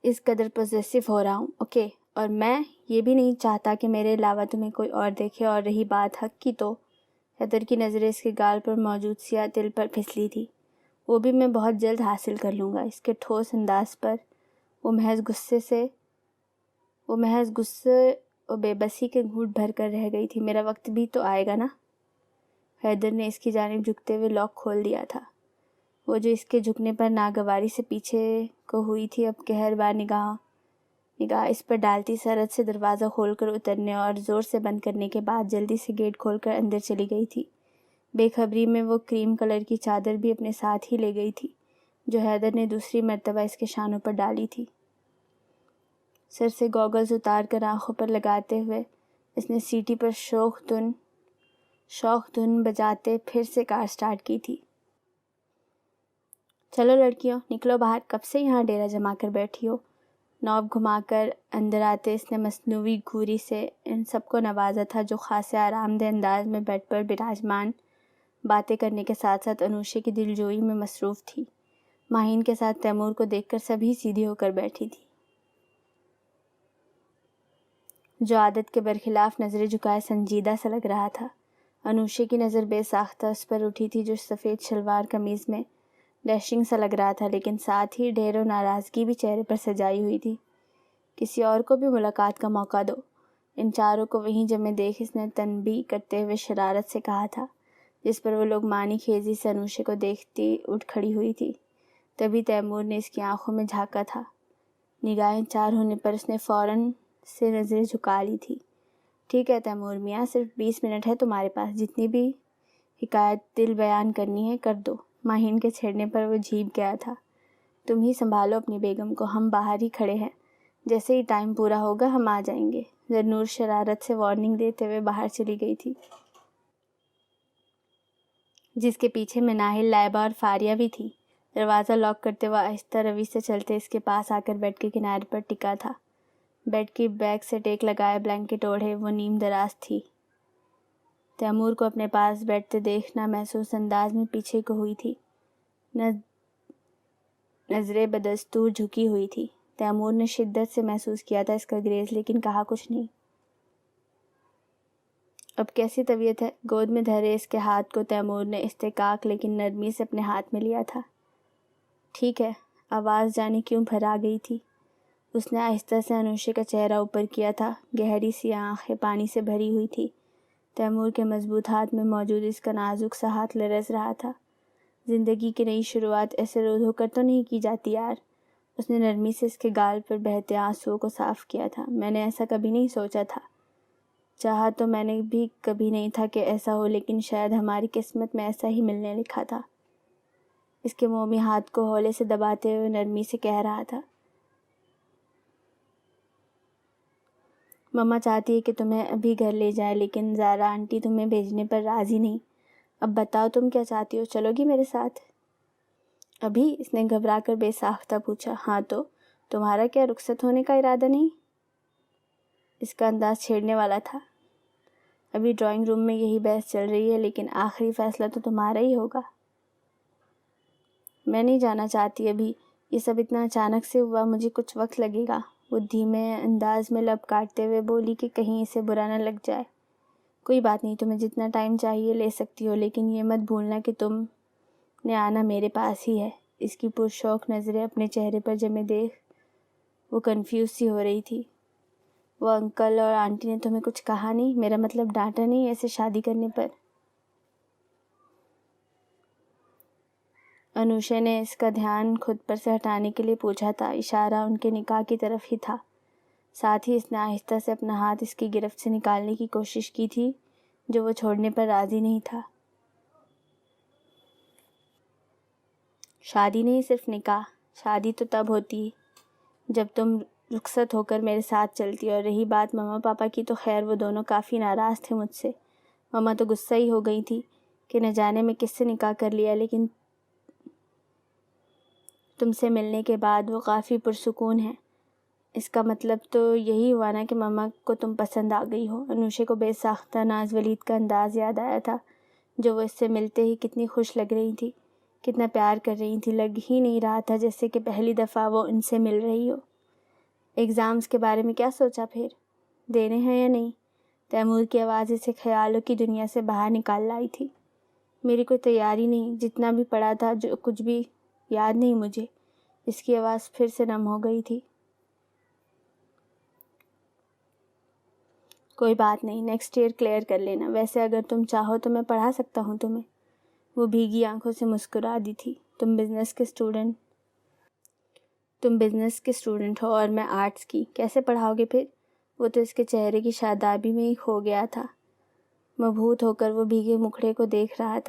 [SPEAKER 1] اس قدر پوزیسو ہو رہا ہوں، اوکے؟ اور میں یہ بھی نہیں چاہتا کہ میرے علاوہ تمہیں کوئی اور دیکھے۔ اور رہی بات حق کی تو حیدر کی نظریں اس کے گال پر موجود سیاہ تل پر پھسلی تھی۔ وہ بھی میں بہت جلد حاصل کر لوں گا۔ اس کے ٹھوس انداز پر وہ محض غصے اور بے بسی کے گھونٹ بھر کر رہ گئی تھی۔ میرا وقت بھی تو آئے گا نا؟ حیدر نے اس کی جانب جھکتے ہوئے لاک کھول دیا تھا۔ وہ جو اس کے جھکنے پر ناگواری سے پیچھے کو ہوئی تھی، اب قہر بار نگاہ اس پر ڈالتی سرحد سے دروازہ کھول کر اترنے اور زور سے بند کرنے کے بعد جلدی سے گیٹ کھول کر اندر چلی گئی تھی۔ بے خبری میں وہ کریم کلر کی چادر بھی اپنے ساتھ ہی لے گئی تھی جو حیدر نے دوسری مرتبہ اس کے شانوں پر ڈالی تھی۔ سر سے گوگلز اتار کر آنکھوں پر لگاتے ہوئے اس نے سیٹی پر شوق دھن بجاتے پھر سے کار سٹارٹ کی تھی۔ چلو لڑکیوں، نکلو باہر، کب سے یہاں ڈیرا جما کر بیٹھی ہو؟ نوب گھما کر اندر آتے اس نے مصنوعی گھوری سے ان سب کو نوازا تھا جو خاصے آرام دہ انداز میں بیڈ پر براجمان باتیں کرنے کے ساتھ ساتھ انوشے کی دلجوئی میں مصروف تھی۔ ماہین کے ساتھ تیمور کو دیکھ کر سبھی سیدھی ہو کر بیٹھی تھی، جو عادت کے برخلاف نظریں جھکائے سنجیدہ سا لگ رہا تھا۔ انوشے کی نظر بے ساختہ اس پر اٹھی تھی جو سفید شلوار قمیض میں ڈیشنگ سا لگ رہا تھا، لیکن ساتھ ہی ڈھیر و ناراضگی بھی چہرے پر سجائی ہوئی تھی۔ کسی اور کو بھی ملاقات کا موقع دو۔ ان چاروں کو وہیں جمے دیکھ اس نے تنبیہ کرتے ہوئے شرارت سے کہا تھا، جس پر وہ لوگ معنی خیزی سے انوشے کو دیکھتی اٹھ کھڑی ہوئی تھی۔ تبھی تیمور نے اس کی آنکھوں میں جھانکا تھا۔ نگاہیں چار ہونے پر اس نے فوراً سے نظریں جھکا لی تھی۔ ٹھیک ہے تیمور میاں، صرف 20 منٹ ہے تمہارے پاس، جتنی بھی حکایت دل بیان کرنی ہے کر دو۔ ماہین کے چھیڑنے پر وہ جھیپ گیا تھا۔ تم ہی سنبھالو اپنی بیگم کو، ہم باہر ہی کھڑے ہیں، جیسے ہی ٹائم پورا ہوگا ہم آ جائیں گے۔ زرنور شرارت سے وارننگ دیتے ہوئے باہر چلی گئی تھی، جس کے پیچھے میں ناہل، لائبہ اور فاریہ بھی تھی۔ دروازہ لاک کرتے ہوئے آہستہ روی سے چلتے اس کے پاس آ کر بیڈ کے کنارے پر ٹکا تھا۔ بیڈ کی بیک سے ٹیک لگائے بلینکٹ اوڑھے وہ نیم دراز تھی۔ تیمور کو اپنے پاس بیٹھتے دیکھنا محسوس انداز میں پیچھے کو ہوئی تھی، نظریں بدستور جھکی ہوئی تھی۔ تیمور نے شدت سے محسوس کیا تھا اس کا گریز، لیکن کہا کچھ نہیں۔ اب کیسی طبیعت ہے؟ گود میں دھرے اس کے ہاتھ کو تیمور نے استحقاق لیکن نرمی سے اپنے ہاتھ میں لیا تھا۔ ٹھیک ہے۔ آواز جانے کیوں بھر آ گئی تھی۔ اس نے آہستہ سے انوشے کا چہرہ اوپر کیا تھا، گہری سی آنکھیں پانی سے بھری ہوئی تھی۔ تیمور کے مضبوط ہاتھ میں موجود اس کا نازک سا ہاتھ لرز رہا تھا۔ زندگی کی نئی شروعات ایسے رو دھو کر تو نہیں کی جاتی یار۔ اس نے نرمی سے اس کے گال پر بہتے آنسوؤں کو صاف کیا تھا۔ میں نے ایسا کبھی نہیں سوچا تھا، چاہا تو میں نے بھی کبھی نہیں تھا کہ ایسا ہو، لیکن شاید ہماری قسمت میں ایسا ہی ملنے لکھا تھا۔ اس کے مومی ہاتھ کو ہولے سے دباتے ہوئے نرمی سے کہہ رہا تھا، مما چاہتی ہے کہ تمہیں ابھی گھر لے جائیں، لیکن زارا آنٹی تمہیں بھیجنے پر راضی نہیں۔ اب بتاؤ تم کیا چاہتی ہو، چلو گی میرے ساتھ؟ ابھی؟ اس نے گھبرا کر بے ساختہ پوچھا۔ ہاں تو تمہارا کیا رخصت ہونے کا ارادہ نہیں؟ اس کا انداز چھیڑنے والا تھا۔ ابھی ڈرائنگ روم میں یہی بحث چل رہی ہے، لیکن آخری فیصلہ تو تمہارا ہی ہوگا۔ میں نہیں جانا چاہتی ابھی، یہ سب اتنا اچانک سے ہوا، مجھے کچھ وقت لگے گا۔ وہ دھیمے انداز میں لب کاٹتے ہوئے بولی کہ کہیں اسے برا نہ لگ جائے۔ کوئی بات نہیں، تمہیں جتنا ٹائم چاہیے لے سکتی ہو، لیکن یہ مت بھولنا کہ تم نے آنا میرے پاس ہی ہے۔ اس کی پرشوق نظریں اپنے چہرے پر جمے دیکھ وہ کنفیوز سی ہو رہی تھی۔ وہ انکل اور آنٹی نے تمہیں کچھ کہا نہیں؟ میرا مطلب ڈانٹا نہیں ایسے شادی کرنے پر؟ انوشے نے اس کا دھیان خود پر سے ہٹانے کے لیے پوچھا تھا۔ اشارہ ان کے نکاح کی طرف ہی تھا۔ ساتھ ہی اس نے آہستہ سے اپنا ہاتھ اس کی گرفت سے نکالنے کی کوشش کی تھی جو وہ چھوڑنے پر راضی نہیں تھا۔ شادی نہیں، صرف نکاح۔ شادی تو تب ہوتی جب تم رخصت ہو کر میرے ساتھ چلتی، اور رہی بات مما پاپا کی تو خیر وہ دونوں کافی ناراض تھے مجھ سے۔ مما تو غصہ ہی ہو گئی تھی کہ نہ جانے میں کس سے نکاح کر لیا، لیکن تم سے ملنے کے بعد وہ کافی پرسکون ہے۔ اس کا مطلب تو یہی ہوا نا کہ مما کو تم پسند آ گئی ہو۔ انوشے کو بے ساختہ ناز ولید کا انداز یاد آیا تھا، جو وہ اس سے ملتے ہی کتنی خوش لگ رہی تھی، کتنا پیار کر رہی تھی۔ لگ ہی نہیں رہا تھا جیسے کہ پہلی دفعہ وہ ان سے مل رہی ہو۔ ایگزامز کے بارے میں کیا سوچا پھر؟ دینے ہیں یا نہیں؟ تیمور کی آواز اسے خیالوں کی دنیا سے باہر نکال لائی تھی۔ میری کوئی تیاری نہیں، جتنا بھی پڑھا تھا جو کچھ بھی یاد نہیں مجھے۔ اس کی آواز پھر سے نم ہو گئی تھی۔ کوئی بات نہیں، نیکسٹ ایئر کلیئر کر لینا، ویسے اگر تم چاہو تو میں پڑھا سکتا ہوں تمہیں۔ وہ بھیگی آنکھوں سے مسکرا دی تھی۔ تم بزنس کے اسٹوڈنٹ ہو اور میں آرٹس کی، کیسے پڑھاؤ گے پھر؟ وہ تو اس کے چہرے کی شادابی میں ہی کھو گیا تھا۔ مبہوت ہو کر وہ بھیگے مکھڑے کو دیکھ رہا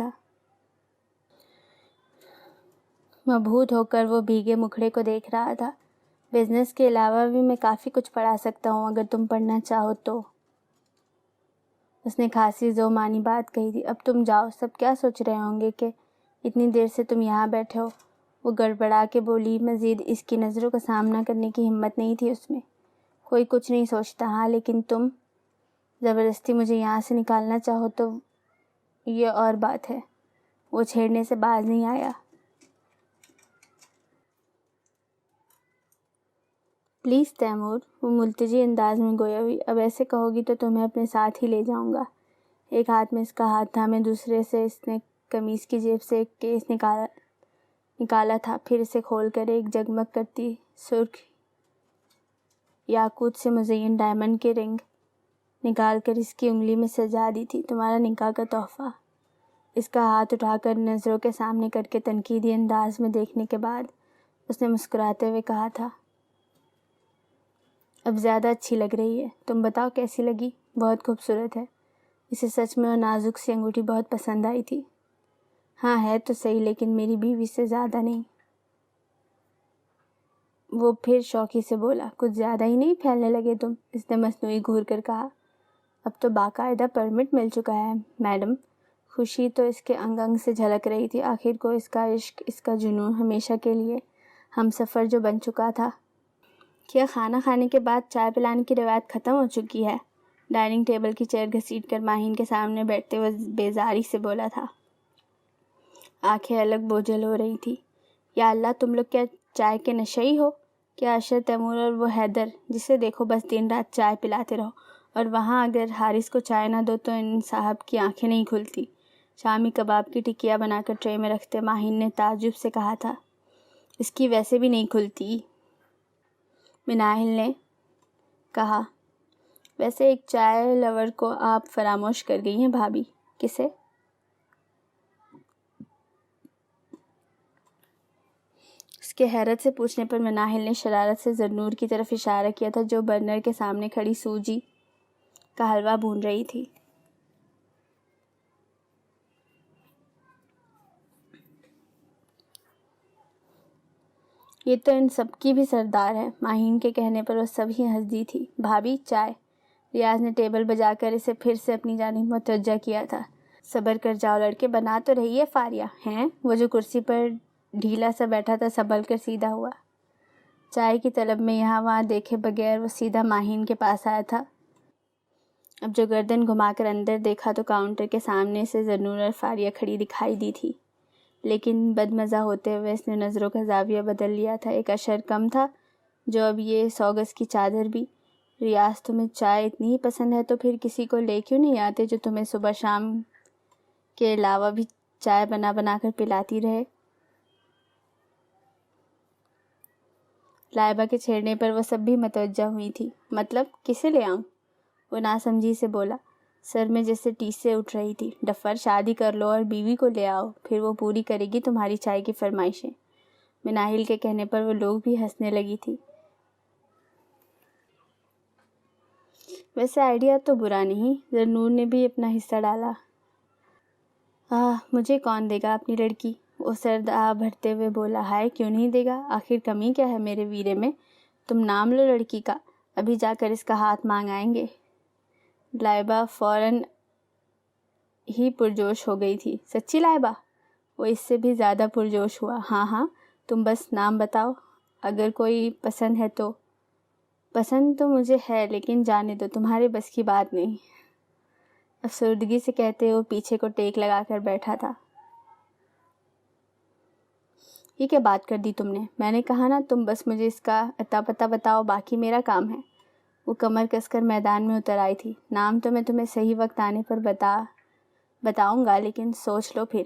[SPEAKER 1] تھا۔ بزنس کے علاوہ بھی میں کافی کچھ پڑھا سکتا ہوں اگر تم پڑھنا چاہو تو۔ اس نے خاصی ذومانی بات کہی تھی۔ اب تم جاؤ، سب کیا سوچ رہے ہوں گے کہ اتنی دیر سے تم یہاں بیٹھے ہو؟ وہ گڑبڑا کے بولی۔ مزید اس کی نظروں کا سامنا کرنے کی ہمت نہیں تھی اس میں۔ کوئی کچھ نہیں سوچتا، ہاں لیکن تم زبردستی مجھے یہاں سے نکالنا چاہو تو یہ اور بات ہے۔ وہ چھیڑنے سے باز نہیں آیا۔ پلیز تیمور، وہ ملتجی انداز میں گویا ہوئی، اب ایسے کہو گی تو تمہیں اپنے ساتھ ہی لے جاؤں گا۔ ایک ہاتھ میں اس کا ہاتھ تھامے دوسرے سے اس نے قمیص کی جیب سے ایک کیس نکالا تھا، پھر اسے کھول کر ایک جگمگ کرتی سرخ یاقوت سے مزین ڈائمنڈ کے رنگ نکال کر اس کی انگلی میں سجا دی تھی۔ تمہارا نکاح کا تحفہ۔ اس کا ہاتھ اٹھا کر نظروں کے سامنے کر کے تنقیدی انداز میں دیکھنے کے بعد اس نے مسکراتے ہوئے کہا تھا، اب زیادہ اچھی لگ رہی ہے۔ تم بتاؤ کیسی لگی؟ بہت خوبصورت ہے۔ اسے سچ میں وہ نازک سی انگوٹھی بہت پسند آئی تھی۔ ہاں ہے تو صحیح، لیکن میری بیوی سے زیادہ نہیں۔ وہ پھر شوقی سے بولا، کچھ زیادہ ہی نہیں پھیلنے لگے تم؟ اس نے مصنوعی گھور کر کہا۔ اب تو باقاعدہ پرمٹ مل چکا ہے میڈم۔ خوشی تو اس کے انگ انگ سے جھلک رہی تھی۔ آخر کو اس کا عشق، اس کا جنون ہمیشہ کے لیے ہم سفر جو بن چکا تھا۔ کیا کھانا کھانے کے بعد چائے پلانے کی روایت ختم ہو چکی ہے؟ ڈائننگ ٹیبل کی چیئر گھسیٹ کر ماہین کے سامنے بیٹھتے ہوئے بیزاری سے بولا تھا۔ آنکھیں الگ بوجھل ہو رہی تھی۔ یا اللہ، تم لوگ کیا چائے کے نشئی ہو؟ کیا اشر، تیمور اور وہ حیدر جسے دیکھو بس دن رات چائے پلاتے رہو، اور وہاں اگر حارث کو چائے نہ دو تو ان صاحب کی آنکھیں نہیں کھلتی۔ شامی کباب کی ٹکیا بنا کر ٹرے میں رکھتے ماہین نے تعجب سے کہا تھا۔ اس کی ویسے بھی نہیں کھلتی، مناہل نے کہا۔ ویسے ایک چائے لور کو آپ فراموش کر گئی ہیں بھابھی۔ کسے؟ اس کے حیرت سے پوچھنے پر مناہل نے شرارت سے زرنور کی طرف اشارہ کیا تھا جو برنر کے سامنے کھڑی سوجی کا حلوہ بھون رہی تھی۔ یہ تو ان سب کی بھی سردار ہے۔ ماہین کے کہنے پر وہ سب ہی ہنس دی تھی۔ بھابھی چائے۔ ریاض نے ٹیبل بجا کر اسے پھر سے اپنی جانب متوجہ کیا تھا۔ صبر کر جاؤ لڑکے، بنا تو رہی ہے فاریہ ہیں۔ وہ جو کرسی پر ڈھیلا سا بیٹھا تھا سنبھل کر سیدھا ہوا۔ چائے کی طلب میں یہاں وہاں دیکھے بغیر وہ سیدھا ماہین کے پاس آیا تھا۔ اب جو گردن گھما کر اندر دیکھا تو کاؤنٹر کے سامنے سے زرنور اور فاریہ کھڑی دکھائی دی تھی، لیکن بدمزہ ہوتے ہوئے اس نے نظروں کا زاویہ بدل لیا تھا۔ ایک اشر کم تھا جو اب یہ 100 گز کی چادر بھی۔ ریاض، تمہیں چائے اتنی ہی پسند ہے تو پھر کسی کو لے کیوں نہیں آتے جو تمہیں صبح شام کے علاوہ بھی چائے بنا بنا کر پلاتی رہے؟ لائبہ کے چھیڑنے پر وہ سب بھی متوجہ ہوئی تھی۔ مطلب کسے لے آؤں؟ وہ ناسمجھی سے بولا۔ سر میں جیسے ٹیس سے اٹھ رہی تھی۔ ڈفر، شادی کر لو اور بیوی کو لے آؤ، پھر وہ پوری کرے گی تمہاری چائے کی فرمائشیں۔ مناہل کے کہنے پر وہ لوگ بھی ہنسنے لگی تھی۔ ویسے آئیڈیا تو برا نہیں، زرنور نے بھی اپنا حصہ ڈالا۔ مجھے کون دے گا اپنی لڑکی؟ وہ سرد آہ بھرتے ہوئے بولا۔ ہائے، کیوں نہیں دے گا؟ آخر کمی کیا ہے میرے ویرے میں؟ تم نام لو لڑکی کا، ابھی جا کر اس کا ہاتھ مانگ آئیں گے۔ لائبہ فوراً ہی پرجوش ہو گئی تھی۔ سچی لائبہ؟ وہ اس سے بھی زیادہ پرجوش ہوا۔ ہاں ہاں، تم بس نام بتاؤ، اگر کوئی پسند ہے تو۔ پسند تو مجھے ہے، لیکن جانے دو، تمہارے بس کی بات نہیں، افسردگی سے کہتے وہ پیچھے کو ٹیک لگا کر بیٹھا تھا۔ یہ کیا بات کر دی تم نے؟ میں نے کہا نا، تم بس مجھے اس کا اتا پتہ بتاؤ، باقی میرا کام ہے۔ وہ کمر کس کر میدان میں اتر آئی تھی۔ نام تو میں تمہیں صحیح وقت آنے پر بتاؤں گا، لیکن سوچ لو پھر۔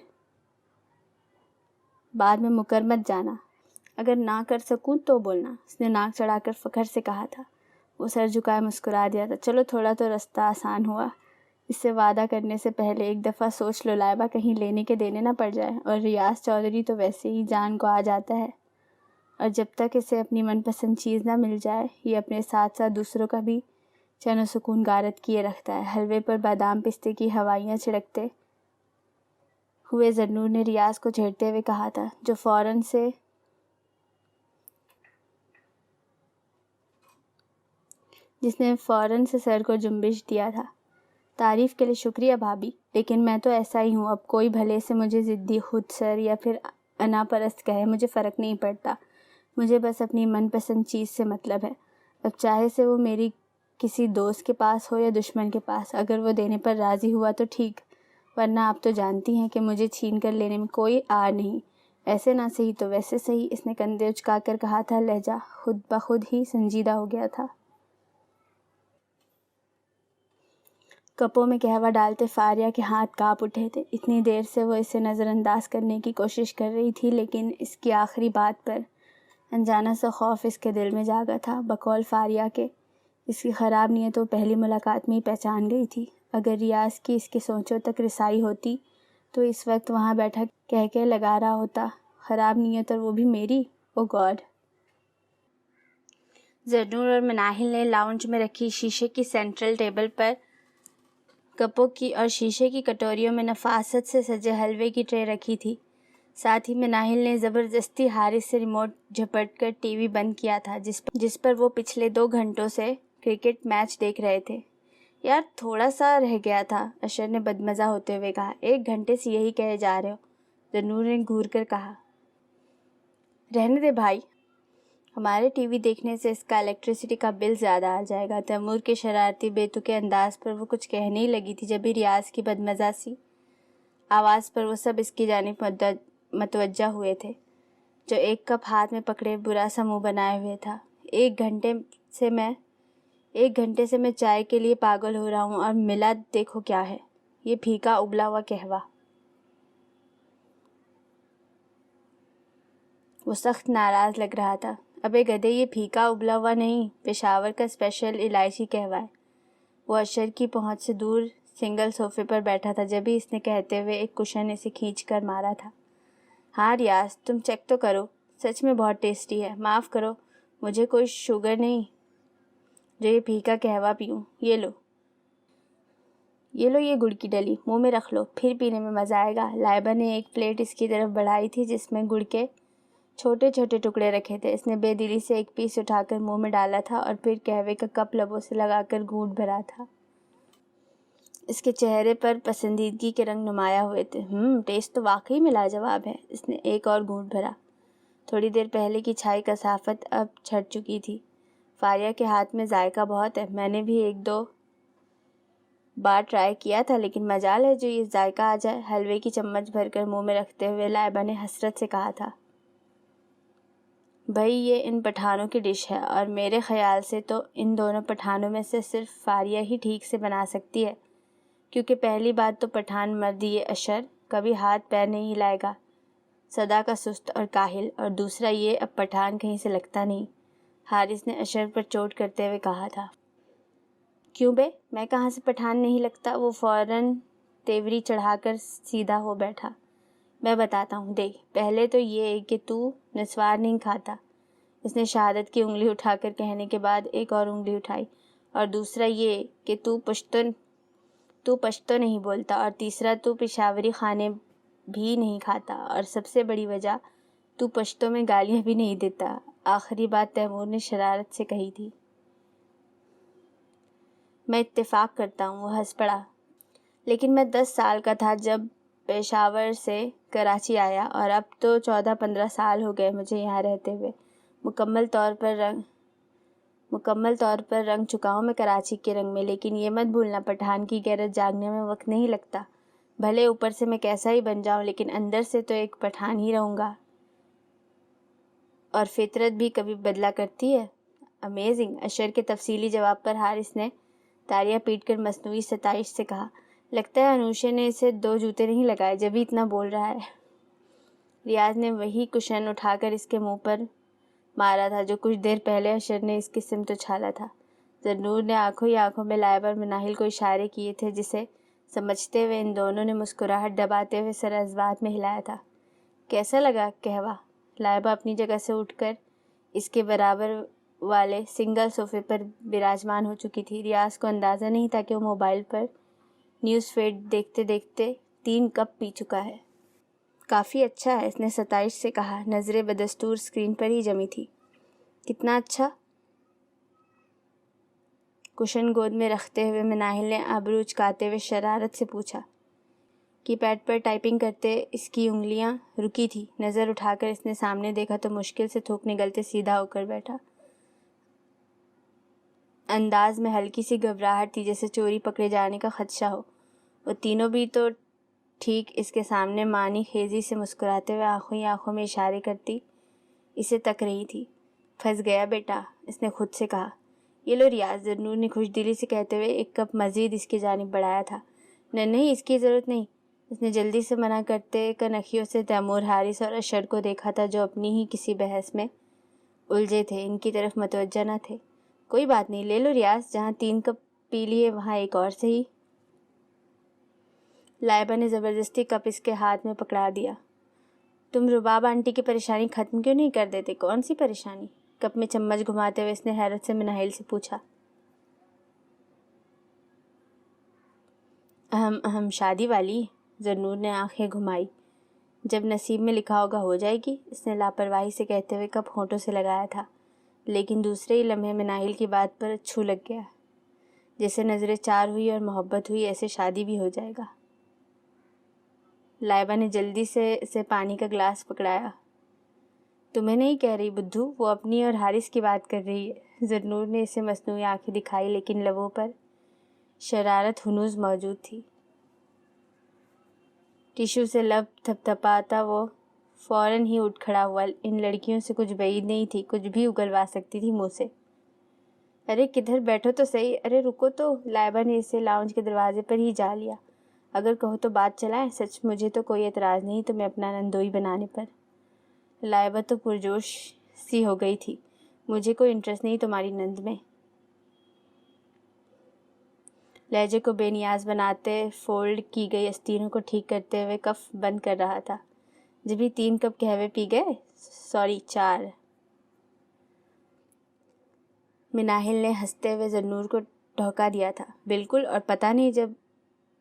[SPEAKER 1] بعد میں مکر مت جانا، اگر نہ کر سکوں تو بولنا، اس نے ناک چڑھا کر فخر سے کہا تھا۔ وہ سر جھکائے مسکرا دیا تھا۔ چلو تھوڑا تو رستہ آسان ہوا، اس سے وعدہ کرنے سے پہلے ایک دفعہ سوچ لو لائبہ کہیں لینے کے دینے نہ پڑ جائے، اور ریاض چودھری تو ویسے ہی جان کو آ جاتا ہے، اور جب تک اسے اپنی من پسند چیز نہ مل جائے یہ اپنے ساتھ ساتھ دوسروں کا بھی چین و سکون غارت کیے رکھتا ہے۔ حلوے پر بادام پستے کی ہوائیاں چھڑکتے ہوئے ذنور نے ریاض کو جھیڑتے ہوئے کہا تھا، جس نے فوراً سے سر کو جنبش دیا تھا۔ تعریف کے لیے شکریہ بھابھی، لیکن میں تو ایسا ہی ہوں، اب کوئی بھلے سے مجھے ضدی، خود سر یا پھر انا پرست کہے، مجھے فرق نہیں پڑتا، مجھے بس اپنی من پسند چیز سے مطلب ہے، اب چاہے سے وہ میری کسی دوست کے پاس ہو یا دشمن کے پاس، اگر وہ دینے پر راضی ہوا تو ٹھیک، ورنہ آپ تو جانتی ہیں کہ مجھے چھین کر لینے میں کوئی آر نہیں، ایسے نہ صحیح تو ویسے صحیح، اس نے کندھے اچکا کر کہا تھا، لہجہ خود بخود ہی سنجیدہ ہو گیا تھا۔ کپوں میں قہوہ ڈالتے فاریہ کے ہاتھ کانپ اٹھے تھے۔ اتنی دیر سے وہ اسے نظر انداز کرنے کی کوشش کر رہی تھی، لیکن اس کی آخری بات پر انجانا سا خوف اس کے دل میں جاگا تھا۔ بقول فاریہ کے اس کی خراب نیت وہ پہلی ملاقات میں ہی پہچان گئی تھی۔ اگر ریاض کی اس کی سوچوں تک رسائی ہوتی تو اس وقت وہاں بیٹھا کہہ لگا رہا ہوتا، خراب نیت اور وہ بھی میری، او گاڈ۔ ذنور اور مناہل نے لاؤنج میں رکھی شیشے کی سینٹرل ٹیبل پر کپوں کی اور شیشے کی کٹوریوں میں نفاست سے سجے حلوے کی ٹرے رکھی تھی۔ ساتھ ہی مناہل نے زبردستی حارث سے ریموٹ جھپٹ کر ٹی وی بند کیا تھا، جس پر وہ پچھلے 2 گھنٹوں سے کرکٹ میچ دیکھ رہے تھے۔ یار تھوڑا سا رہ گیا تھا، اشر نے بدمزہ ہوتے ہوئے کہا۔ 1 گھنٹے سے یہی کہے جا رہے ہو، ذنور نے گھور کر کہا۔ رہنے دے بھائی، ہمارے ٹی وی دیکھنے سے اس کا الیکٹریسٹی کا بل زیادہ آ جائے گا۔ تیمور کے شرارتی بے تکے انداز پر وہ کچھ کہنے ہی لگی تھی، جبھی ریاض کی بدمزہ سی آواز پر وہ سب اس کی جانب متوجہ ہوئے تھے، جو ایک کپ ہاتھ میں پکڑے برا سا منہ بنائے ہوئے تھا۔ 1 گھنٹے سے میں چائے کے لیے پاگل ہو رہا ہوں، اور ملا دیکھو کیا ہے، یہ پھیکا ابلا ہوا قہوہ۔ وہ سخت ناراض لگ رہا تھا۔ ابے گدھے، یہ پھیکا ابلا ہوا نہیں، پشاور کا اسپیشل الائچی قہوہ ہے۔ وہ اشر کی پہنچ سے دور سنگل صوفے پر بیٹھا تھا، جبھی اس نے کہتے ہوئے ایک کشن اسے کھینچ کر مارا تھا۔ ہاں ریاض، تم چیک تو کرو، سچ میں بہت ٹیسٹی ہے، معاف کرو، مجھے کوئی شوگر نہیں جو یہ پھیکا قہوہ پیوں۔ یہ لو یہ گڑ کی ڈلی، منہ میں رکھ لو، پھر پینے میں مزہ آئے گا۔ لائبہ نے ایک پلیٹ اس کی طرف بڑھائی تھی جس میں گڑ کے چھوٹے چھوٹے ٹکڑے رکھے تھے۔ اس نے بے دلی سے ایک پیس اٹھا کر منہ میں ڈالا تھا اور پھر قہوے کا کپ لبوں سے لگا کر گھونٹ بھرا تھا۔ اس کے چہرے پر پسندیدگی کے رنگ نمایاں ہوئے تھے۔ ٹیسٹ تو واقعی میں لاجواب ہے۔ اس نے ایک اور گھونٹ بھرا۔ تھوڑی دیر پہلے کی چھائی کثافت اب چھٹ چکی تھی۔ فاریہ کے ہاتھ میں ذائقہ بہت ہے، میں نے بھی 1-2 بار ٹرائی کیا تھا، لیکن مجال ہے جو یہ ذائقہ آ جائے۔ حلوے کی چمچ بھر کر منہ میں رکھتے ہوئے لائبہ نے حسرت سے کہا تھا، بھئی یہ ان پٹھانوں کی ڈش ہے، اور میرے خیال سے تو ان دونوں پٹھانوں میں سے صرف فاریہ ہی ٹھیک سے بنا سکتی ہے، کیونکہ پہلی بات تو پٹھان مرد یہ اشر کبھی ہاتھ پیر نہیں ہلائے گا، سدا کا سست اور کاہل، اور دوسرا یہ اب پٹھان کہیں سے لگتا نہیں۔ حارث نے اشر پر چوٹ کرتے ہوئے کہا تھا۔ کیوں بے، میں کہاں سے پٹھان نہیں لگتا؟ وہ فوراً تیوری چڑھا کر سیدھا ہو بیٹھا۔ میں بتاتا ہوں، دیکھ، پہلے تو یہ کہ تو نسوار نہیں کھاتا، اس نے شہادت کی انگلی اٹھا کر کہنے کے بعد ایک اور انگلی اٹھائی، اور دوسرا یہ کہ تو پشتو نہیں بولتا، اور تیسرا تو پشاوری کھانے بھی نہیں کھاتا، اور سب سے بڑی وجہ تو پشتو میں گالیاں بھی نہیں دیتا۔ آخری بات تیمور نے شرارت سے کہی تھی۔ میں اتفاق کرتا ہوں، وہ ہنس پڑا، لیکن میں 10 سال کا تھا جب پشاور سے کراچی آیا، اور اب تو 14-15 سال ہو گئے مجھے یہاں رہتے ہوئے۔ مکمل طور پر رنگ چکا ہوں میں کراچی کے رنگ میں، لیکن یہ مت بھولنا پٹھان کی غیرت جاگنے میں وقت نہیں لگتا۔ بھلے اوپر سے میں کیسا ہی بن جاؤں، لیکن اندر سے تو ایک پٹھان ہی رہوں گا، اور فطرت بھی کبھی بدلا کرتی ہے۔ امیزنگ۔ اشر کے تفصیلی جواب پر حارث نے تالیاں پیٹ کر مصنوعی ستائش سے کہا، لگتا ہے انوشے نے اسے 2 جوتے نہیں لگائے جبھی اتنا بول رہا ہے۔ ریاض نے وہی کشن اٹھا کر اس کے منہ پر مارا تھا جو کچھ دیر پہلے اشر نے اس کی سمت اچھالا تھا۔ ذنور نے آنکھوں ہی آنکھوں میں لائبہ اور مناہل کو اشارے کیے تھے، جسے سمجھتے ہوئے ان دونوں نے مسکراہٹ دباتے ہوئے سر ازوات میں ہلایا تھا۔ کیسا لگا کہوا؟ لائبہ اپنی جگہ سے اٹھ کر اس کے برابر والے سنگل صوفے پر براجمان ہو چکی تھی۔ ریاض کو اندازہ نہیں تھا کہ وہ موبائل پر نیوز فیڈ دیکھتے دیکھتے 3 کپ پی چکا ہے۔ کافی اچھا ہے، اس نے ستائش سے کہا۔ نظریں بدستور اسکرین پر ہی جمی تھی۔ کتنا اچھا؟ کشن گود میں رکھتے ہوئے مناہل نے ابرو اچکاتے ہوئے شرارت سے پوچھا۔ کی پیڈ پر ٹائپنگ کرتے اس کی انگلیاں رکی تھی۔ نظر اٹھا کر اس نے سامنے دیکھا تو مشکل سے تھوک نگلتے سیدھا ہو کر بیٹھا۔ انداز میں ہلکی سی گھبراہٹ تھی، جیسے چوری پکڑے جانے کا خدشہ ہو۔ وہ تینوں بھی تو ٹھیک اس کے سامنے معنی خیزی سے مسکراتے ہوئے آنکھوں ہی آنکھوں میں اشارے کرتی اسے تک رہی تھی۔ پھنس گیا بیٹا، اس نے خود سے کہا۔ یہ لو ریاض، ذنور نے خوش دلی سے کہتے ہوئے ایک کپ مزید اس کی جانب بڑھایا تھا۔ نہیں اس کی ضرورت نہیں، اس نے جلدی سے منع کرتے کنکھیوں سے تیمور، حارث اور اشر کو دیکھا تھا جو اپنی ہی کسی بحث میں الجھے تھے، ان کی طرف متوجہ نہ تھے۔ کوئی بات نہیں، لے لو ریاض، جہاں 3 کپ پی لیے وہاں ایک اور صحیح۔ لائبہ نے زبردستی کپ اس کے ہاتھ میں پکڑا دیا۔ تم رباب آنٹی کی پریشانی ختم کیوں نہیں کر دیتے؟ کون سی پریشانی؟ کپ میں چمچ گھماتے ہوئے اس نے حیرت سے مناہل سے پوچھا۔ شادی والی؟ ذنور نے آنکھیں گھمائی۔ جب نصیب میں لکھا ہوگا ہو جائے گی، اس نے لاپرواہی سے کہتے ہوئے کپ ہونٹوں سے لگایا تھا، لیکن دوسرے ہی لمحے مناہل کی بات پر چھو لگ گیا۔ جیسے نظریں چار ہوئی اور محبت ہوئی، ایسے شادی بھی ہو جائے گا۔ لائبہ نے جلدی سے اسے پانی کا گلاس پکڑایا۔ تمہیں نہیں کہہ رہی بدھو، وہ اپنی اور حارث کی بات کر رہی ہے۔ ذنور نے اسے مصنوعی آنکھیں دکھائی، لیکن لبوں پر شرارت ہنوز موجود تھی۔ ٹیشو سے لب تھپتھپاتا وہ فوراً ہی اٹھ کھڑا ہوا۔ ان لڑکیوں سے کچھ بعید نہیں تھی، کچھ بھی اگلوا سکتی تھی منہ سے۔ ارے کدھر بیٹھو تو صحیح، ارے رکو تو۔ لائبہ نے اسے لاؤنج کے دروازے پر ہی جا لیا۔ اگر کہو تو بات چلائیں، سچ مجھے تو کوئی اعتراض نہیں تمہیں اپنا نندوئی بنانے پر۔ لائبہ تو پرجوش سی ہو گئی تھی۔ مجھے کوئی انٹرسٹ نہیں تمہاری نند میں۔ لہجے کو بے نیاز بناتے فولڈ کی گئی استینوں کو ٹھیک کرتے ہوئے کف بند کر رہا تھا۔ جبھی 3 کپ قہوے پی گئے؟ سوری 4۔ مناہل نے ہنستے ہوئے ذنور کو ٹھوکا دیا تھا۔ بالکل، اور پتہ نہیں جب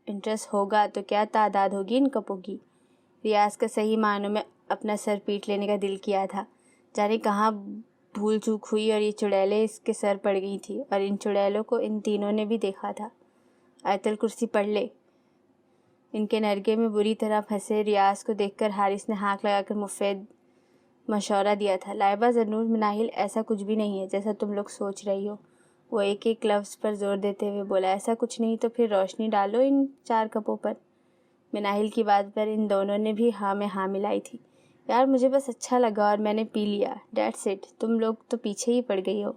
[SPEAKER 1] انٹرسٹ ہوگا تو کیا تعداد ہوگی ان کپوں کی۔ ریاض کا صحیح معنوں میں اپنا سر پیٹ لینے کا دل کیا تھا۔ جانے کہاں بھول چوک ہوئی اور یہ چڑیلیں اس کے سر پڑ گئی تھی، اور ان چڑیلوں کو ان تینوں نے بھی دیکھا تھا۔ آیت الکرسی پڑھ لے۔ ان کے نرگے میں بری طرح پھنسے ریاض کو دیکھ کر حارث نے ہانک لگا کر مفید مشورہ دیا تھا۔ لائبہ، ذنور، مناہل، ایسا کچھ بھی نہیں ہے جیسا تم لوگ سوچ رہی ہو۔ وہ ایک ایک لفظ پر زور دیتے ہوئے بولا۔ ایسا کچھ نہیں تو پھر روشنی ڈالو ان 4 کپوں پر۔ مناہل کی بات پر ان دونوں نے بھی ہاں میں ہاں ملائی تھی۔ یار مجھے بس اچھا لگا اور میں نے پی لیا، دیٹس اٹ۔ تم لوگ تو پیچھے ہی پڑ گئی ہو۔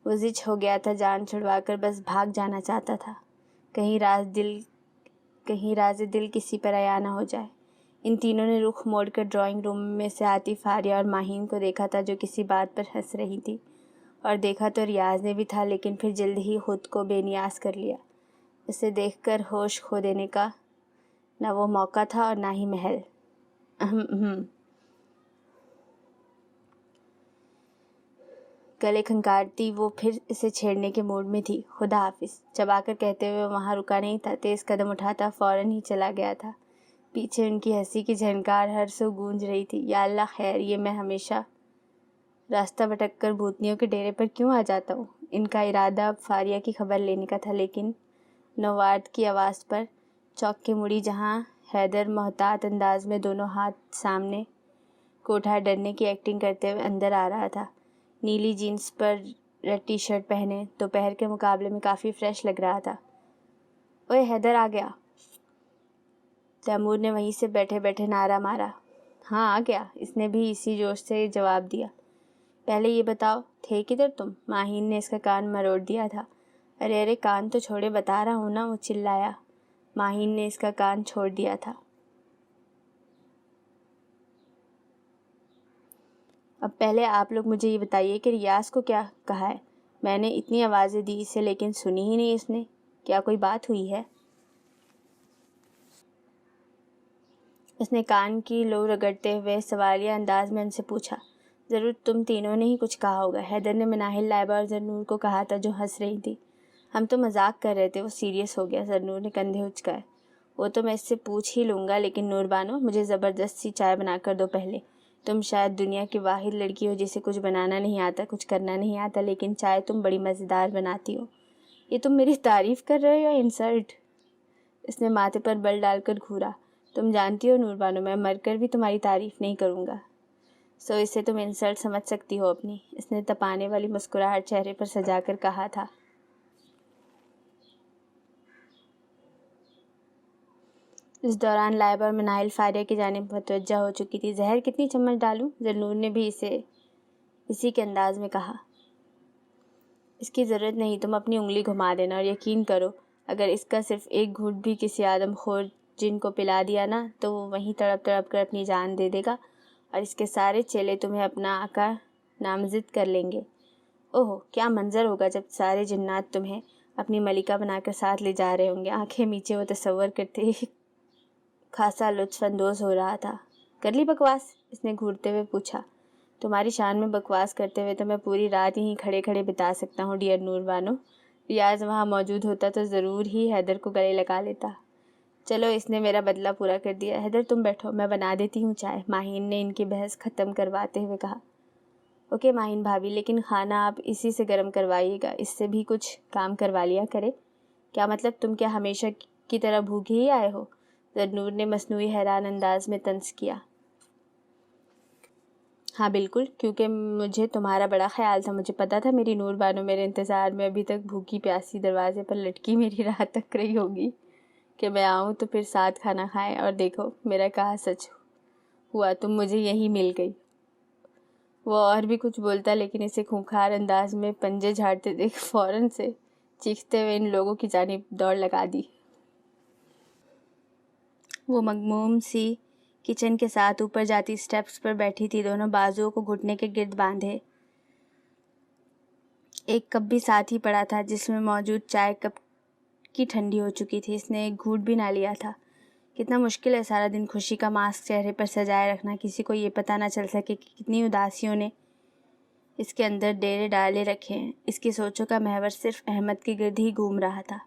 [SPEAKER 1] وہ زچ ہو گیا تھا، جان چھڑوا کر بس بھاگ جانا چاہتا تھا، کہیں راز دل کسی پر عیاں نہ ہو جائے۔ ان تینوں نے رخ موڑ کر ڈرائنگ روم میں سے عاطف، آریہ اور ماہین کو دیکھا تھا جو کسی بات پر ہنس رہی تھی، اور دیکھا تو ریاض نے بھی تھا، لیکن پھر جلد ہی خود کو بے نیاز کر لیا۔ اسے دیکھ کر ہوش کھو دینے کا نہ وہ موقع تھا اور نہ ہی محل۔ گلے کھنکارتی وہ پھر اسے چھیڑنے کے موڈ میں تھی۔ خدا حافظ چبا کر کہتے ہوئے وہاں رکا نہیں تھا، تیز قدم اٹھاتا فوراً ہی چلا گیا تھا۔ پیچھے ان کی ہنسی کی جھنکار ہر سو گونج رہی تھی۔ یا اللہ خیر، یہ میں ہمیشہ راستہ بھٹک کر بھوتنیوں کے ڈیرے پر کیوں آ جاتا ہوں؟ ان کا ارادہ اب فاریہ کی خبر لینے کا تھا، لیکن نوارد کی آواز پر چوک کے مڑی، جہاں حیدر محتاط انداز میں دونوں ہاتھ سامنے کوٹھا ڈرنے کی ایکٹنگ کرتے ہوئے اندر آ رہا تھا۔ نیلی جینس پر ریڈ ٹی شرٹ پہنے دوپہر کے مقابلے میں کافی فریش لگ رہا تھا۔ اوئے حیدر آ گیا، تیمور نے وہیں سے بیٹھے بیٹھے نعرہ مارا۔ ہاں آ گیا، اس نے بھی اسی جوش سے جواب دیا۔ پہلے یہ بتاؤ تھے کدھر تم؟ ماہین نے اس کا کان مروڑ دیا تھا۔ ارے کان تو چھوڑے، بتا رہا ہوں نا، وہ چلایا۔ ماہین نے اس کا کان چھوڑ دیا تھا۔
[SPEAKER 2] اب پہلے آپ لوگ مجھے یہ بتائیے کہ ریاض کو کیا کہا ہے؟ میں نے اتنی آوازیں دی اسے لیکن سنی ہی نہیں اس نے. کیا کوئی بات ہوئی ہے؟ اس نے کان کی لو رگڑتے ہوئے سوالیہ انداز میں ان سے پوچھا. ضرور تم تینوں نے ہی کچھ کہا ہوگا. حیدر نے مناہل، لائبہ اور زرنور کو کہا تھا جو ہنس رہی تھی. ہم تو مذاق کر رہے تھے. وہ سیریس ہو گیا. زرنور نے کندھے اچکائے. وہ تو میں اس سے پوچھ ہی لوں گا، لیکن نور بانو مجھے زبردست سی چائے بنا کر دو پہلے. تم شاید دنیا کی واحد لڑکی ہو جسے کچھ بنانا نہیں آتا، کچھ کرنا نہیں آتا، لیکن چائے تم بڑی مزیدار بناتی ہو. یہ تم میری تعریف کر رہے ہو یا انسلٹ؟ اس نے ماتھے پر بل ڈال کر گھورا. تم جانتی ہو نور بانو، میں مر کر بھی تمہاری تعریف نہیں کروں گا. سو اسے تم انسلٹ سمجھ سکتی ہو اپنی. اس نے تپانے والی مسکراہٹ چہرے پر سجا کر کہا تھا. اس دوران لائبہ اور مناہل فاریہ کی جانب متوجہ ہو چکی تھی. زہر کتنی چمچ ڈالوں؟ زرنور نے بھی اسی کے انداز میں کہا. اس کی ضرورت نہیں، تم اپنی انگلی گھما دینا، اور یقین کرو اگر اس کا صرف ایک گھونٹ بھی کسی آدم خور جن کو پلا دیا نا تو وہ وہیں تڑپ تڑپ کر اپنی جان دے دے گا، اور اس کے سارے چیلے تمہیں اپنا آقا نامزد کر لیں گے. اوہ کیا منظر ہوگا جب سارے جنات تمہیں اپنی ملکہ بنا کر ساتھ لے جا رہے ہوں گے. آنکھیں میچے وہ تصور کرتے خاصا لطف اندوز ہو رہا تھا. کر لی بکواس؟ اس نے گھورتے ہوئے پوچھا. تمہاری شان میں بکواس کرتے ہوئے تو میں پوری رات یہیں کھڑے کھڑے بتا سکتا ہوں ڈیئر نور بانو. ریاض وہاں موجود ہوتا تو ضرور ہی حیدر کو گلے لگا لیتا. چلو اس نے میرا بدلہ پورا کر دیا. حیدر تم بیٹھو، میں بنا دیتی ہوں چائے. ماہین نے ان کی بحث ختم کرواتے ہوئے کہا. اوکے ماہین بھابھی، لیکن کھانا آپ اسی سے گرم کروائیے گا. اس سے بھی کچھ کام کروا لیا کرے. کیا مطلب؟ تم کیا ہمیشہ کی طرح بھوکے ہی آئے ہو؟ زرنور نے مصنوعی حیران انداز میں طنز کیا. ہاں بالکل، کیونکہ مجھے تمہارا بڑا خیال تھا. مجھے پتا تھا میری نور بانو میرے انتظار میں ابھی تک بھوکی پیاسی دروازے پر لٹکی میری راہ تک رہی ہوگی کہ میں آؤں تو پھر ساتھ کھانا کھائیں. اور دیکھو میرا کہا سچ ہوا، تم مجھے یہیں مل گئی. وہ اور بھی کچھ بولتا لیکن اسے خونخوار انداز میں پنجے جھاڑتے دیکھ فوراً سے چیختے ہوئے ان لوگوں کی جانب دوڑ لگا دی. وہ مغموم سی کچن کے ساتھ اوپر جاتی سٹیپس پر بیٹھی تھی، دونوں بازوؤں کو گھٹنے کے گرد باندھے. ایک کپ بھی ساتھ ہی پڑا تھا جس میں موجود چائے کپ کی ٹھنڈی ہو چکی تھی. اس نے ایک گھونٹ بھی نہ لیا تھا. کتنا مشکل ہے سارا دن خوشی کا ماسک چہرے پر سجائے رکھنا، کسی کو یہ پتہ نہ چل سکے کہ کتنی اداسیوں نے اس کے اندر ڈیرے ڈالے رکھے ہیں. اس کی سوچوں کا محور صرف احمد کے گرد ہی گھوم رہا تھا.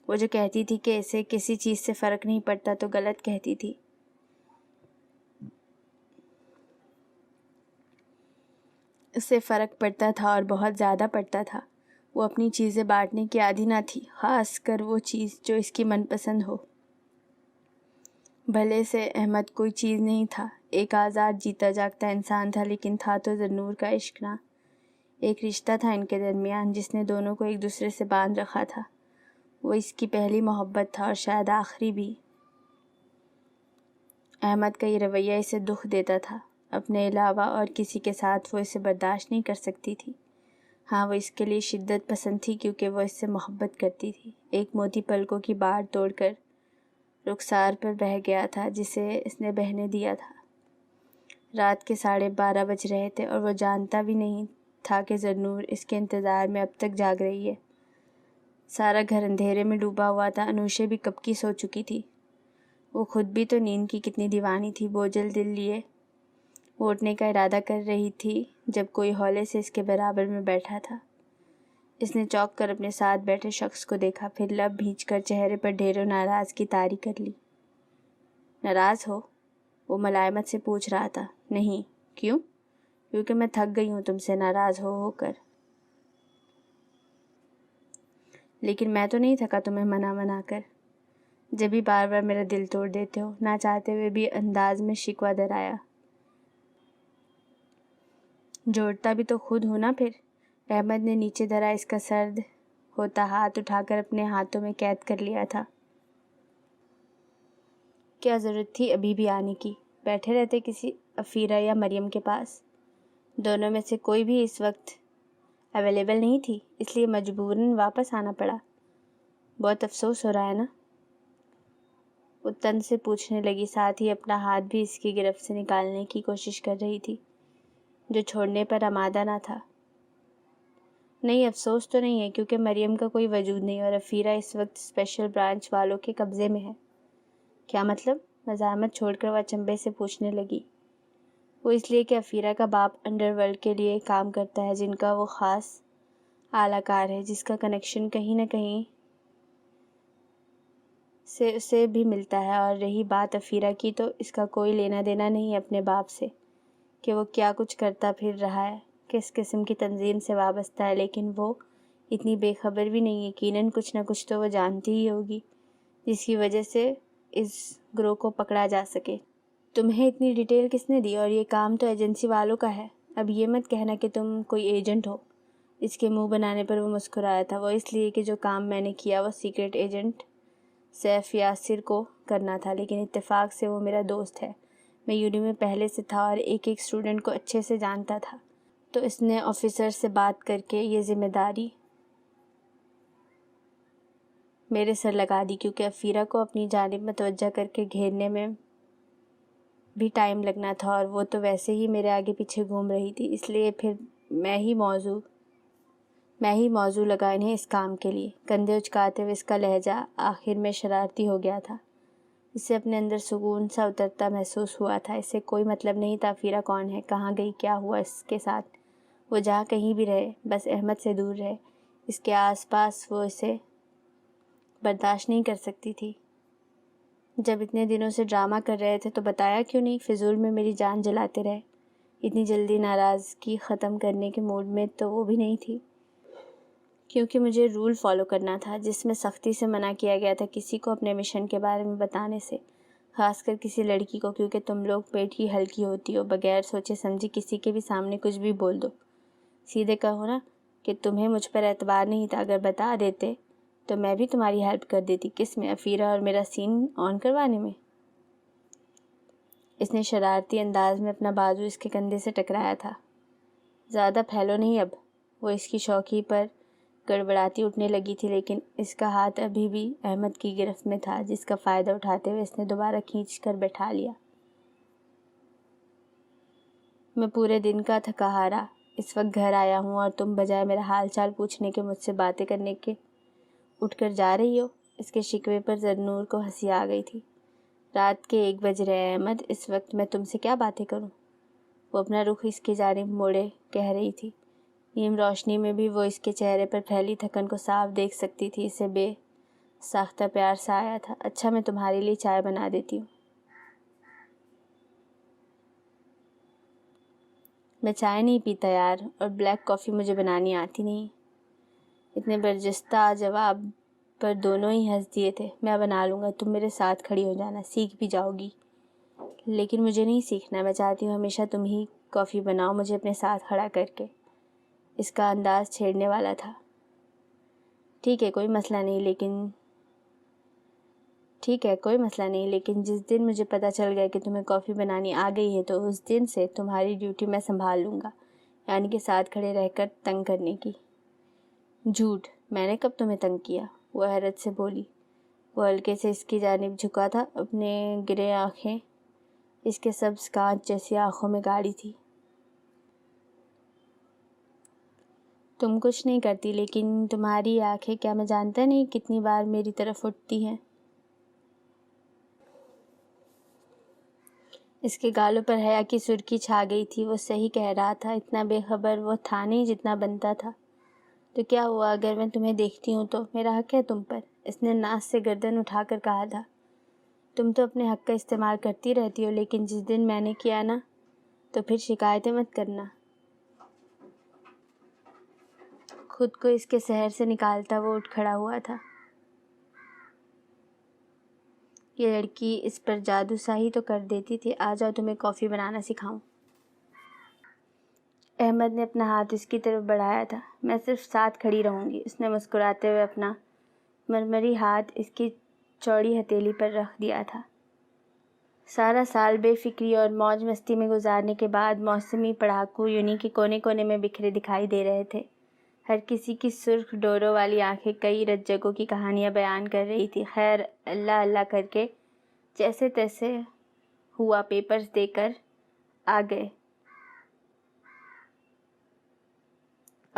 [SPEAKER 2] وہ جو کہتی تھی کہ اسے کسی چیز سے فرق نہیں پڑتا تو غلط کہتی تھی. اسے فرق پڑتا تھا اور بہت زیادہ پڑتا تھا. وہ اپنی چیزیں بانٹنے کی عادی نہ تھی، خاص کر وہ چیز جو اس کی من پسند ہو. بھلے سے احمد کوئی چیز نہیں تھا، ایک آزاد جیتا جاگتا انسان تھا، لیکن تھا تو زرنور کا عشق نہ. ایک رشتہ تھا ان کے درمیان جس نے دونوں کو ایک دوسرے سے باندھ رکھا تھا. وہ اس کی پہلی محبت تھا اور شاید آخری بھی. احمد کا یہ رویہ اسے دکھ دیتا تھا. اپنے علاوہ اور کسی کے ساتھ وہ اسے برداشت نہیں کر سکتی تھی. ہاں وہ اس کے لیے شدت پسند تھی کیونکہ وہ اس سے محبت کرتی تھی. ایک موتی پلکوں کی باڑ توڑ کر رخسار پر بہہ گیا تھا جسے اس نے بہنے دیا تھا. رات کے 12:30 بج رہے تھے اور وہ جانتا بھی نہیں تھا کہ زرنور اس کے انتظار میں اب تک جاگ رہی ہے. سارا گھر اندھیرے میں ڈوبا ہوا تھا. انوشے بھی کب کی سو چکی تھی. وہ خود بھی تو نیند کی کتنی دیوانی تھی. بوجھل دل لیے وہ اٹھنے کا ارادہ کر رہی تھی جب کوئی ہولے سے اس کے برابر میں بیٹھا تھا. اس نے چونک کر اپنے ساتھ بیٹھے شخص کو دیکھا، پھر لب بھینچ کر چہرے پر ڈھیروں ناراضگی طاری کر لی. ناراض ہو؟ وہ ملائمت سے پوچھ رہا تھا. نہیں. کیوں؟ کیونکہ میں تھک گئی ہوں تم سے ناراض ہو کر. لیکن میں تو نہیں تھکا تمہیں منا کر. جب بھی بار بار میرا دل توڑ دیتے ہو. نہ چاہتے ہوئے بھی انداز میں شکوہ درایا. جوڑتا بھی تو خود ہو نا پھر. احمد نے نیچے دھرا اس کا سرد ہوتا ہاتھ اٹھا کر اپنے ہاتھوں میں قید کر لیا تھا. کیا ضرورت تھی ابھی بھی آنے کی؟ بیٹھے رہتے کسی افیرہ یا مریم کے پاس. دونوں میں سے کوئی بھی اس وقت اویلیبل نہیں تھی، اس لیے مجبوراً واپس آنا پڑا. بہت افسوس ہو رہا ہے نا؟ وہ طنز سے پوچھنے لگی، ساتھ ہی اپنا ہاتھ بھی اس کی گرفت سے نکالنے کی کوشش کر رہی تھی. جو چھوڑنے پر آمادہ نہ تھا۔ نہیں، افسوس تو نہیں ہے کیونکہ مریم کا کوئی وجود نہیں اور افیرہ اس وقت اسپیشل برانچ والوں کے قبضے میں ہے۔ کیا مطلب؟ مزاحمت چھوڑ کر وہ اچنبھے سے پوچھنے لگی۔ وہ اس لیے کہ افیرہ کا باپ انڈر ورلڈ کے لیے کام کرتا ہے، جن کا وہ خاص اعلی کار ہے، جس کا کنیکشن کہیں نہ کہیں سے اسے بھی ملتا ہے۔ اور رہی بات افیرہ کی، تو اس کا کوئی لینا دینا نہیں اپنے باپ سے کہ وہ کیا کچھ کرتا پھر رہا ہے، کس قسم کی تنظیم سے وابستہ ہے، لیکن وہ اتنی بے خبر بھی نہیں۔ یقیناً کچھ نہ کچھ تو وہ جانتی ہی ہوگی جس کی وجہ سے اس گروہ کو پکڑا جا سکے۔ تمہیں اتنی ڈیٹیل کس نے دی؟ اور یہ کام تو ایجنسی والوں کا ہے۔ اب یہ مت کہنا کہ تم کوئی ایجنٹ ہو۔ اس کے منہ بنانے پر وہ مسکرایا تھا۔ وہ اس لیے کہ جو کام میں نے کیا وہ سیکرٹ ایجنٹ سیف یاسر کو کرنا تھا، لیکن اتفاق سے وہ میرا دوست ہے۔ میں یونی میں پہلے سے تھا اور ایک ایک اسٹوڈنٹ کو اچھے سے جانتا تھا، تو اس نے آفیسر سے بات کر کے یہ ذمہ داری میرے سر لگا دی، کیونکہ افیرہ کو اپنی جانب متوجہ کر کے گھیرنے میں بھی ٹائم لگنا تھا، اور وہ تو ویسے ہی میرے آگے پیچھے گھوم رہی تھی۔ اس لیے پھر میں ہی موضوع لگا انہیں اس کام کے لیے۔ کندھے اچکاتے ہوئے اس کا لہجہ آخر میں شرارتی ہو گیا تھا۔ اسے اپنے اندر سکون سا اترتا محسوس ہوا تھا۔ اسے کوئی مطلب نہیں تھا افیرہ کون ہے، کہاں گئی، کیا ہوا اس کے ساتھ۔ وہ جہاں کہیں بھی رہے، بس احمد سے دور رہے۔ اس کے آس پاس وہ اسے برداشت نہیں کر سکتی تھی۔ جب اتنے دنوں سے ڈرامہ کر رہے تھے تو بتایا کیوں نہیں؟ فضول میں میری جان جلاتے رہے۔ اتنی جلدی ناراضگی ختم کرنے کے موڈ میں تو وہ بھی نہیں تھی، کیونکہ مجھے رول فالو کرنا تھا، جس میں سختی سے منع کیا گیا تھا کسی کو اپنے مشن کے بارے میں بتانے سے، خاص کر کسی لڑکی کو، کیونکہ تم لوگ پیٹ ہی ہلکی ہوتی ہو، بغیر سوچے سمجھے کسی کے بھی سامنے کچھ بھی بول دو۔ سیدھے کہو نا کہ تمہیں مجھ پر اعتبار نہیں تھا، اگر بتا دیتے تو میں بھی تمہاری ہیلپ کر دیتی۔ کس میں؟ افیرہ اور میرا سین آن کروانے میں؟ اس نے شرارتی انداز میں اپنا بازو اس کے کندھے سے ٹکرایا تھا۔ زیادہ پھیلو نہیں اب۔ وہ اس کی شوخی پر گڑبڑاتی اٹھنے لگی تھی، لیکن اس کا ہاتھ ابھی بھی احمد کی گرفت میں تھا، جس کا فائدہ اٹھاتے ہوئے اس نے دوبارہ کھینچ کر بیٹھا لیا۔ میں پورے دن کا تھکا ہارا اس وقت گھر آیا ہوں، اور تم بجائے میرا حال چال پوچھنے کے، مجھ سے باتیں کرنے کے اٹھ کر جا رہی ہو۔ اس کے شکوے پر ذرنور کو ہنسی آ گئی تھی۔ رات کے 1 بج رہے ہیں احمد، اس وقت میں تم سے کیا باتیں کروں؟ وہ اپنا رخ اس کی جانب موڑے کہہ رہی تھی۔ نیم روشنی میں بھی وہ اس کے چہرے پر پھیلی تھکن کو صاف دیکھ سکتی تھی۔ اسے بے ساختہ پیار سا آیا تھا۔ اچھا، میں تمہارے لیے چائے بنا دیتی ہوں۔ میں چائے نہیں پیتا یار، اور بلیک کافی مجھے بنانی آتی نہیں۔ اتنے برجستہ جواب پر دونوں ہی ہنس دیے تھے۔ میں بنا لوں گا، تم میرے ساتھ کھڑی ہو جانا، سیکھ بھی جاؤ گی۔ لیکن مجھے نہیں سیکھنا، میں چاہتی ہوں ہمیشہ تم ہی کافی بناؤ مجھے اپنے ساتھ کھڑا کر کے۔ اس کا انداز چھیڑنے والا تھا۔ ٹھیک ہے کوئی مسئلہ نہیں، لیکن جس دن مجھے پتہ چل گیا کہ تمہیں کافی بنانی آ گئی ہے، تو اس دن سے تمہاری ڈیوٹی میں سنبھال لوں گا، یعنی کہ ساتھ کھڑے رہ کر تنگ کرنے کی۔ جھوٹ، میں نے کب تمہیں تنگ کیا؟ وہ حیرت سے بولی۔ وہ ہلکے سے اس کی جانب جھکا تھا، اپنے گرے آنکھیں اس کے سبز کانچ جیسی آنکھوں میں گاڑی تھی۔ تم کچھ نہیں کرتی، لیکن تمہاری آنکھیں کیا میں جانتا نہیں کتنی بار میری طرف اٹھتی ہیں؟ اس کے گالوں پر حیا کی سرخی چھا گئی تھی۔ وہ صحیح کہہ رہا تھا، اتنا بے خبر وہ تھا نہیں جتنا بنتا تھا۔ تو کیا ہوا اگر میں تمہیں دیکھتی ہوں تو؟ میرا حق ہے تم پر، اس نے ناز سے گردن اٹھا کر کہا تھا۔ تم تو اپنے حق کا استعمال کرتی رہتی ہو، لیکن جس دن میں نے کیا نا، تو پھر شکایتیں مت کرنا۔ خود کو اس کے سحر سے نکالتا وہ اٹھ کھڑا ہوا تھا۔ یہ لڑکی اس پر جادو سا ہی تو کر دیتی تھی۔ آ جاؤ تمہیں کافی بنانا سکھاؤں۔ احمد نے اپنا ہاتھ اس کی طرف بڑھایا تھا۔ میں صرف ساتھ کھڑی رہوں گی۔ اس نے مسکراتے ہوئے اپنا مرمری ہاتھ اس کی چوڑی ہتھیلی پر رکھ دیا تھا۔ سارا سال بے فکری اور موج مستی میں گزارنے کے بعد موسمی پڑھاکو یونی کے کونے کونے میں بکھرے دکھائی دے رہے تھے۔ ہر کسی کی سرخ ڈوروں والی آنکھیں کئی رت جگہوں کی کہانیاں بیان کر رہی تھی۔ خیر اللہ اللہ کر کے جیسے تیسے ہوا پیپرز دے کر آ گئے۔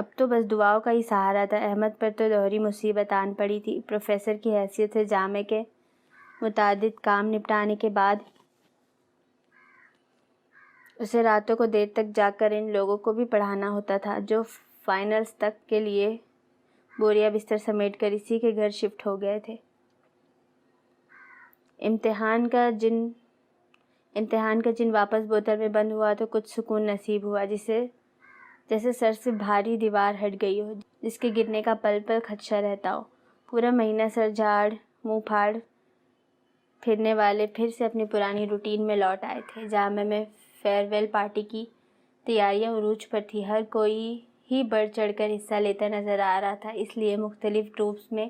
[SPEAKER 2] اب تو بس دعاؤں کا ہی سہارا تھا۔ احمد پر تو دوہری مصیبت آن پڑی تھی۔ پروفیسر کی حیثیت سے جامعہ کے متعدد کام نپٹانے کے بعد اسے راتوں کو دیر تک جاگ کر ان لوگوں کو بھی پڑھانا ہوتا تھا جو فائنلز تک کے لیے بوریا بستر سمیٹ کر اسی کے گھر شفٹ ہو گئے تھے۔ امتحان کا جن واپس بوتل میں بند ہوا تو کچھ سکون نصیب ہوا، جیسے سر سے بھاری دیوار ہٹ گئی ہو جس کے گرنے کا پل پل خدشہ رہتا ہو۔ پورا مہینہ سر جھاڑ منہ پھاڑ پھرنے والے پھر سے اپنی پرانی روٹین میں لوٹ آئے تھے۔ جامعہ میں فیئر ویل پارٹی کی تیاریاں عروج پر تھی۔ ہر کوئی ہی بڑھ چڑھ کر حصہ لیتا نظر آ رہا تھا، اس لیے مختلف گروپس میں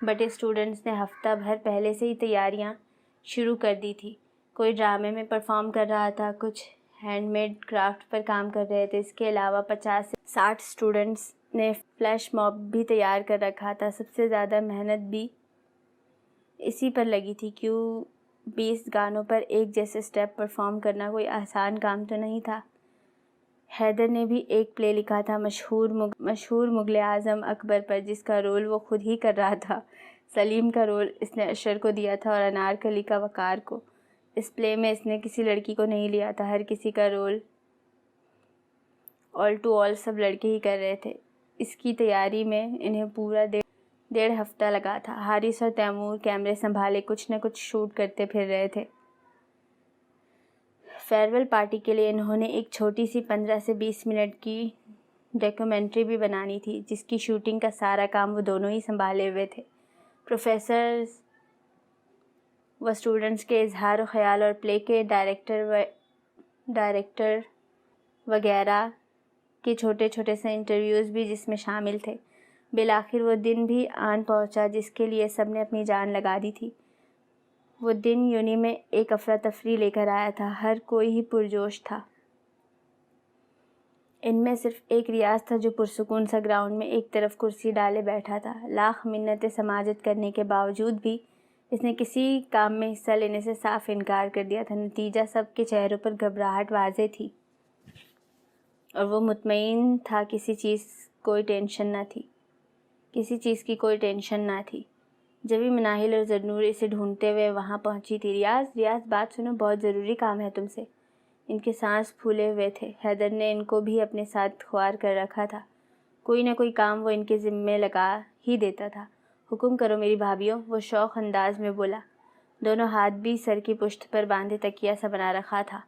[SPEAKER 2] بٹے اسٹوڈنٹس نے ہفتہ بھر پہلے سے ہی تیاریاں شروع کر دی تھی۔ کوئی ڈرامے میں پرفارم کر رہا تھا، کچھ ہینڈ میڈ کرافٹ پر کام کر رہے تھے۔ اس کے علاوہ 50 سے 60 اسٹوڈنٹس نے فلیش موب بھی تیار کر رکھا تھا۔ سب سے زیادہ محنت بھی اسی پر لگی تھی، کیوں 20 گانوں پر ایک جیسے سٹیپ پرفارم کرنا کوئی آسان کام تو نہیں تھا۔ حیدر نے بھی ایک پلے لکھا تھا مشہور مغل اعظم اکبر پر، جس کا رول وہ خود ہی کر رہا تھا۔ سلیم کا رول اس نے اشر کو دیا تھا اور انارکلی کا وقار کو۔ اس پلے میں اس نے کسی لڑکی کو نہیں لیا تھا، ہر کسی کا رول آل ٹو آل سب لڑکے ہی کر رہے تھے۔ اس کی تیاری میں انہیں پورا 1.5 ہفتہ لگا تھا۔ حارث اور تیمور کیمرے سنبھالے کچھ نہ کچھ شوٹ کرتے پھر رہے تھے۔ فیئرویل پارٹی کے لیے انہوں نے ایک چھوٹی سی 15 سے 20 منٹ کی ڈاکیومنٹری بھی بنانی تھی، جس کی شوٹنگ کا سارا کام وہ دونوں ہی سنبھالے ہوئے تھے۔ پروفیسرز و اسٹوڈنٹس کے اظہار و خیال اور پلے کے ڈائریکٹر وغیرہ کے چھوٹے چھوٹے سے انٹرویوز بھی جس میں شامل تھے۔ بالآخر وہ دن بھی آن پہنچا جس کے لیے سب نے اپنی جان لگا دی تھی۔ وہ دن یونی میں ایک افراتفری لے کر آیا تھا، ہر کوئی ہی پرجوش تھا۔ ان میں صرف ایک ریاض تھا جو پرسکون سا گراؤنڈ میں ایک طرف کرسی ڈالے بیٹھا تھا۔ لاکھ منتیں سماجت کرنے کے باوجود بھی اس نے کسی کام میں حصہ لینے سے صاف انکار کر دیا تھا۔ نتیجہ سب کے چہروں پر گھبراہٹ واضح تھی اور وہ مطمئن تھا کسی چیز کی کوئی ٹینشن نہ تھی۔ جبھی مناہل اور ذرنور اسے ڈھونڈتے ہوئے وہاں پہنچی تھی۔ ریاض بات سنو، بہت ضروری کام ہے تم سے۔ ان کے سانس پھولے ہوئے تھے۔ حیدر نے ان کو بھی اپنے ساتھ خوار کر رکھا تھا، کوئی نہ کوئی کام وہ ان کے ذمے لگا ہی دیتا تھا۔ حکم کرو میری بھابھیوں، وہ شوق انداز میں بولا۔ دونوں ہاتھ بھی سر کی پشت پر باندھے تکیہ سا بنا رکھا تھا۔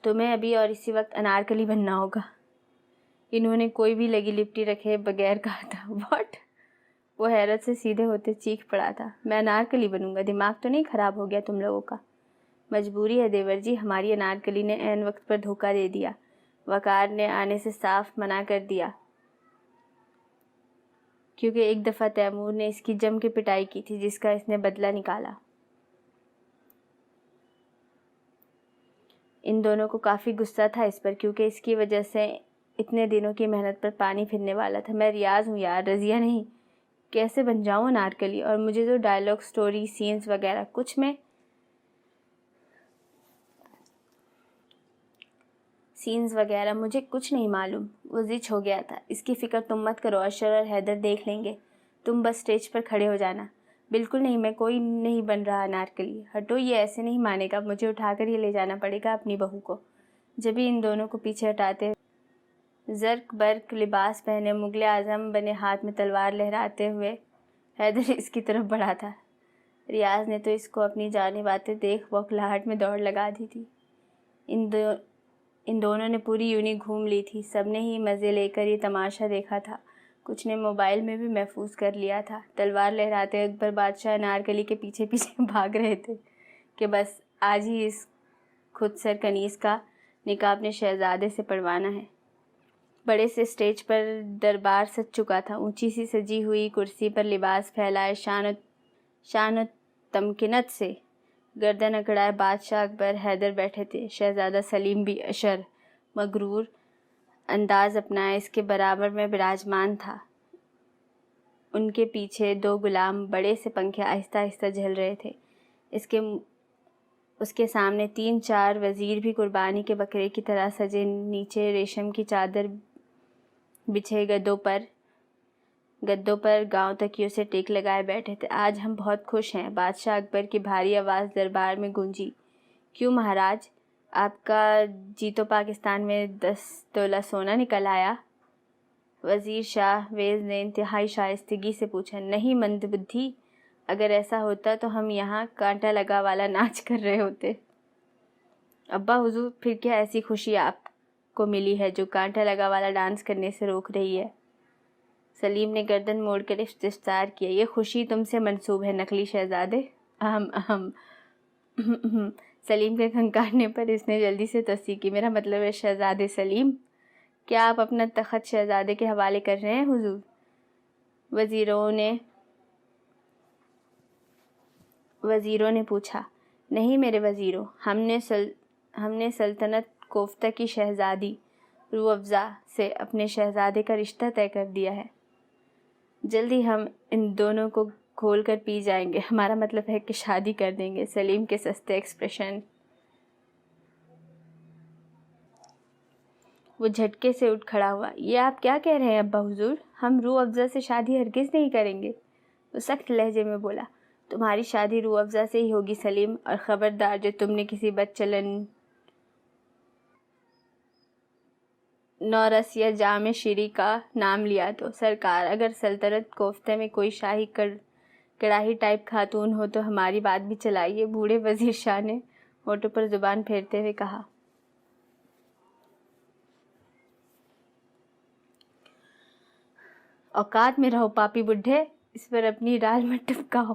[SPEAKER 2] تمہیں ابھی اور اسی وقت انارکلی بننا ہوگا، انہوں نے کوئی بھی لگی لپٹی رکھے بغیر کہا تھا۔ واٹ؟ وہ حیرت سے سیدھے ہوتے چیخ پڑا تھا۔ میں انارکلی بنوں گا؟ دماغ تو نہیں خراب ہو گیا تم لوگوں کا؟ مجبوری ہے دیور جی، ہماری انارکلی نے عین وقت پر دھوکہ دے دیا۔ وقار نے آنے سے صاف منع کر دیا، کیونکہ ایک دفعہ تیمور نے اس کی جم کے پٹائی کی تھی جس کا اس نے بدلہ نکالا۔ ان دونوں کو کافی غصہ تھا اس پر، کیونکہ اس کی وجہ سے اتنے دنوں کی محنت پر پانی پھرنے والا تھا۔ میں ریاض ہوں یار، رضیہ نہیں۔ کیسے بن جاؤں انارکلی؟ اور مجھے جو ڈائلاگ، سٹوری، سینز وغیرہ مجھے کچھ نہیں معلوم۔ وہ زچ ہو گیا تھا۔ اس کی فکر تم مت کرو، اشر اور حیدر دیکھ لیں گے، تم بس سٹیج پر کھڑے ہو جانا۔ بالکل نہیں، میں کوئی نہیں بن رہا انارکلی۔ ہٹو، یہ ایسے نہیں مانے گا، مجھے اٹھا کر ہی لے جانا پڑے گا اپنی بہو کو۔ جبھی ان دونوں کو پیچھے ہٹاتے زرق برق لباس پہنے مغل اعظم بنے ہاتھ میں تلوار لہراتے ہوئے حیدر اس کی طرف بڑھا تھا۔ ریاض نے تو اس کو اپنی جانب آتے دیکھ بوکھلاہٹ میں دوڑ لگا دی تھی۔ ان دونوں نے پوری یونی گھوم لی تھی، سب نے ہی مزے لے کر یہ تماشا دیکھا تھا، کچھ نے موبائل میں بھی محفوظ کر لیا تھا۔ تلوار لہراتے اکبر بادشاہ انارکلی کے پیچھے پیچھے بھاگ رہے تھے کہ بس آج ہی اس خود سر کنیز کا نکاح اپنے شہزادے سے پڑھوانا ہے۔ بڑے سے سٹیج پر دربار سج چکا تھا، اونچی سی سجی ہوئی کرسی پر لباس پھیلائے شان و تمکنت سے گردن اکڑائے بادشاہ اکبر حیدر بیٹھے تھے۔ شہزادہ سلیم بھی اشر مغرور انداز اپنائے اس کے برابر میں براجمان تھا۔ ان کے پیچھے 2 غلام بڑے سے پنکھے آہستہ آہستہ جھل رہے تھے۔ اس کے سامنے 3-4 وزیر بھی قربانی کے بکرے کی طرح سجے، نیچے ریشم کی چادر بچھے گدوں پر گاؤں تکیوں سے ٹیک لگائے بیٹھے تھے۔ آج ہم بہت خوش ہیں، بادشاہ اکبر کی بھاری آواز دربار میں گونجی۔ کیوں مہاراج، آپ کا جی تو پاکستان میں 10 تولہ سونا نکل آیا؟ وزیر شاہ ویز نے انتہائی شائستگی سے پوچھا۔ نہیں مند بدھی، اگر ایسا ہوتا تو ہم یہاں کانٹا لگا والا ناچ کر رہے ہوتے۔ ابا حضور، پھر کیا ایسی خوشی آپ کو ملی ہے جو کانٹا لگا والا ڈانس کرنے سے روک رہی ہے؟ سلیم نے گردن موڑ کر استفسار کیا۔ یہ خوشی تم سے منسوب ہے نقلی شہزادے۔ اہم سلیم کے کھنکارنے پر اس نے جلدی سے تصدیق کی۔ میرا مطلب ہے شہزادے سلیم، کیا آپ اپنا تخت شہزادے کے حوالے کر رہے ہیں حضور؟ وزیروں نے پوچھا۔ نہیں میرے وزیروں، ہم نے سلطنت کوفتہ کی شہزادی روح افزا سے اپنے شہزادے کا رشتہ طے کر دیا ہے۔ جلدی ہم ان دونوں کو کھول کر پی جائیں گے، ہمارا مطلب ہے کہ شادی کر دیں گے۔ سلیم کے سستے ایکسپریشن۔ وہ جھٹکے سے اٹھ کھڑا ہوا۔ یہ آپ کیا کہہ رہے ہیں ابا حضور؟ ہم روح افزا سے شادی ہرگز نہیں کریں گے۔ وہ سخت لہجے میں بولا۔ تمہاری شادی روح افزا سے ہی ہوگی سلیم، اور خبردار جو تم نے کسی بدچلن نورس یا جامع شیری کا نام لیا تو۔ سرکار، اگر سلطنت کوفتہ میں کوئی شاہی کڑاہی ٹائپ خاتون ہو تو ہماری بات بھی چلائیے، بوڑھے وزیر شاہ نے ہونٹوں پر زبان پھیرتے ہوئے کہا۔ اوقات میں رہو پاپی بڈھے، اس پر اپنی ڈال مت ٹپکاؤ،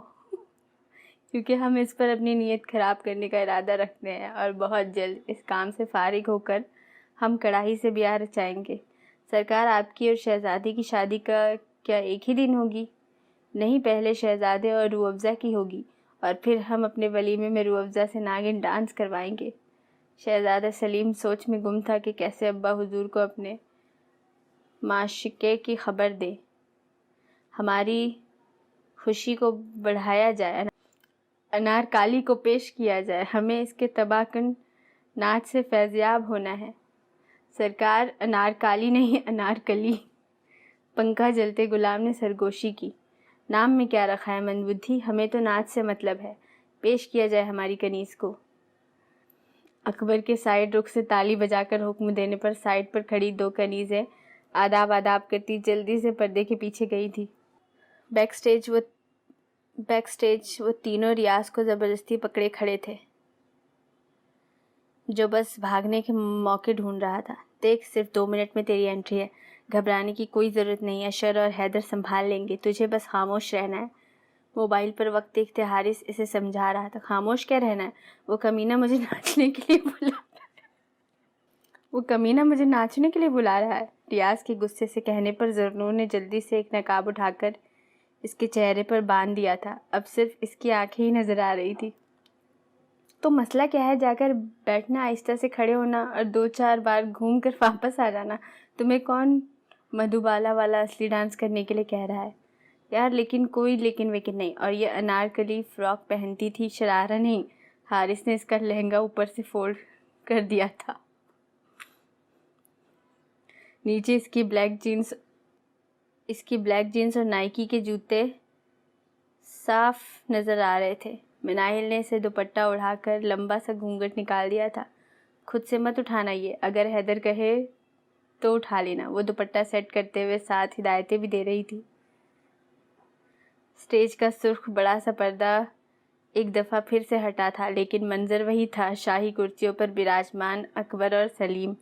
[SPEAKER 2] کیونکہ ہم اس پر اپنی نیت خراب کرنے کا ارادہ رکھتے ہیں، اور بہت جلد اس کام سے فارغ ہو کر ہم کڑاہی سے بیاہ رچائیں گے۔ سرکار، آپ کی اور شہزادی کی شادی کا کیا ایک ہی دن ہوگی؟ نہیں، پہلے شہزادے اور روح افزا کی ہوگی، اور پھر ہم اپنے ولیمے میں روح افزا سے ناگن ڈانس کروائیں گے۔ شہزادہ سلیم سوچ میں گم تھا کہ کیسے ابا حضور کو اپنے معشوقے کی خبر دے، ہماری خوشی کو بڑھایا جائے، انارکالی کو پیش کیا جائے، ہمیں اس کے تباہ کن ناچ سے فیضیاب ہونا ہے۔ سرکار، انارکالی نہیں انارکلی، پنکھا جلتے غلام نے سرگوشی کی۔ نام میں کیا رکھا ہے مند بدھی، ہمیں تو ناچ سے مطلب ہے، پیش کیا جائے ہماری کنیز کو۔ اکبر کے سائڈ رخ سے تالی بجا کر حکم دینے پر سائڈ پر کھڑی 2 کنیزیں آداب آداب کرتی جلدی سے پردے کے پیچھے گئی تھی۔ بیک سٹیج وہ تینوں ریاض کو زبردستی پکڑے کھڑے تھے، جو بس بھاگنے کے موقع ڈھونڈ رہا تھا۔ دیکھ، صرف 2 منٹ میں تیری انٹری ہے، گھبرانے کی کوئی ضرورت نہیں، اشر اور حیدر سنبھال لیں گے، تجھے بس خاموش رہنا ہے۔ موبائل پر وقت دیکھتے حارث اسے سمجھا رہا تھا۔ خاموش کیا رہنا ہے؟ وہ کمینہ مجھے ناچنے کے لیے بلا رہا ہے۔ ریاض کے غصے سے کہنے پر ذرنور نے جلدی سے ایک نقاب اٹھا کر اس کے چہرے پر باندھ دیا تھا، اب صرف اس کی آنکھیں ہی نظر آ رہی تھی۔ تو مسئلہ کیا ہے؟ جا کر بیٹھنا، آہستہ سے کھڑے ہونا، اور 2-4 بار گھوم کر واپس آ جانا۔ تمہیں کون مدھوبالا والا اصلی ڈانس کرنے کے لیے کہہ رہا ہے؟ یار کوئی لیکن ویکن نہیں۔ اور یہ انارکلی فراک پہنتی تھی، شرارہ نہیں۔ حارث نے اس کا لہنگا اوپر سے فولڈ کر دیا تھا، نیچے اس کی بلیک جینز اور نائکی کے جوتے صاف نظر آ رہے تھے۔ مناہل نے اسے دوپٹہ اڑا کر لمبا سا گھونگھٹ نکال دیا تھا۔ خود سے مت اٹھانا یہ، اگر حیدر کہے تو اٹھا لینا، وہ دوپٹہ سیٹ کرتے ہوئے ساتھ ہدایتیں بھی دے رہی تھی۔ سٹیج کا سرخ بڑا سا پردہ ایک دفعہ پھر سے ہٹا تھا، لیکن منظر وہی تھا، شاہی کرسیوں پر براجمان اکبر اور سلیم،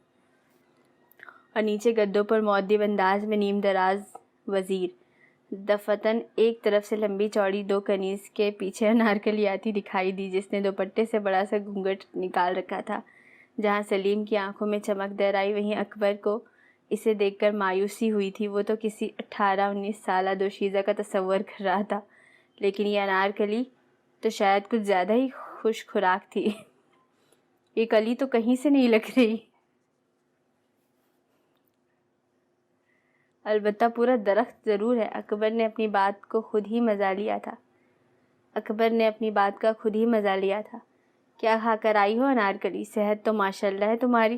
[SPEAKER 2] اور نیچے گدوں پر مؤدب انداز میں نیم دراز وزیر۔ دفتن ایک طرف سے لمبی چوڑی 2 کنیز کے پیچھے انارکلی آتی دکھائی دی، جس نے دوپٹے سے بڑا سا گھونگھٹ نکال رکھا تھا۔ جہاں سلیم کی آنکھوں میں چمک در آئی، وہیں اکبر کو اسے دیکھ کر مایوسی ہوئی تھی۔ وہ تو کسی 18-19 سالہ دوشیزہ کا تصور کر رہا تھا، لیکن یہ انارکلی تو شاید کچھ زیادہ ہی خوش خوراک تھی۔ یہ کلی تو کہیں سے نہیں لگ رہی، البتہ پورا درخت ضرور ہے۔ اکبر نے اپنی بات کا خود ہی مزہ لیا تھا۔ کیا کھا کر آئی ہو انارکلی؟ صحت تو ماشاءاللہ ہے تمہاری۔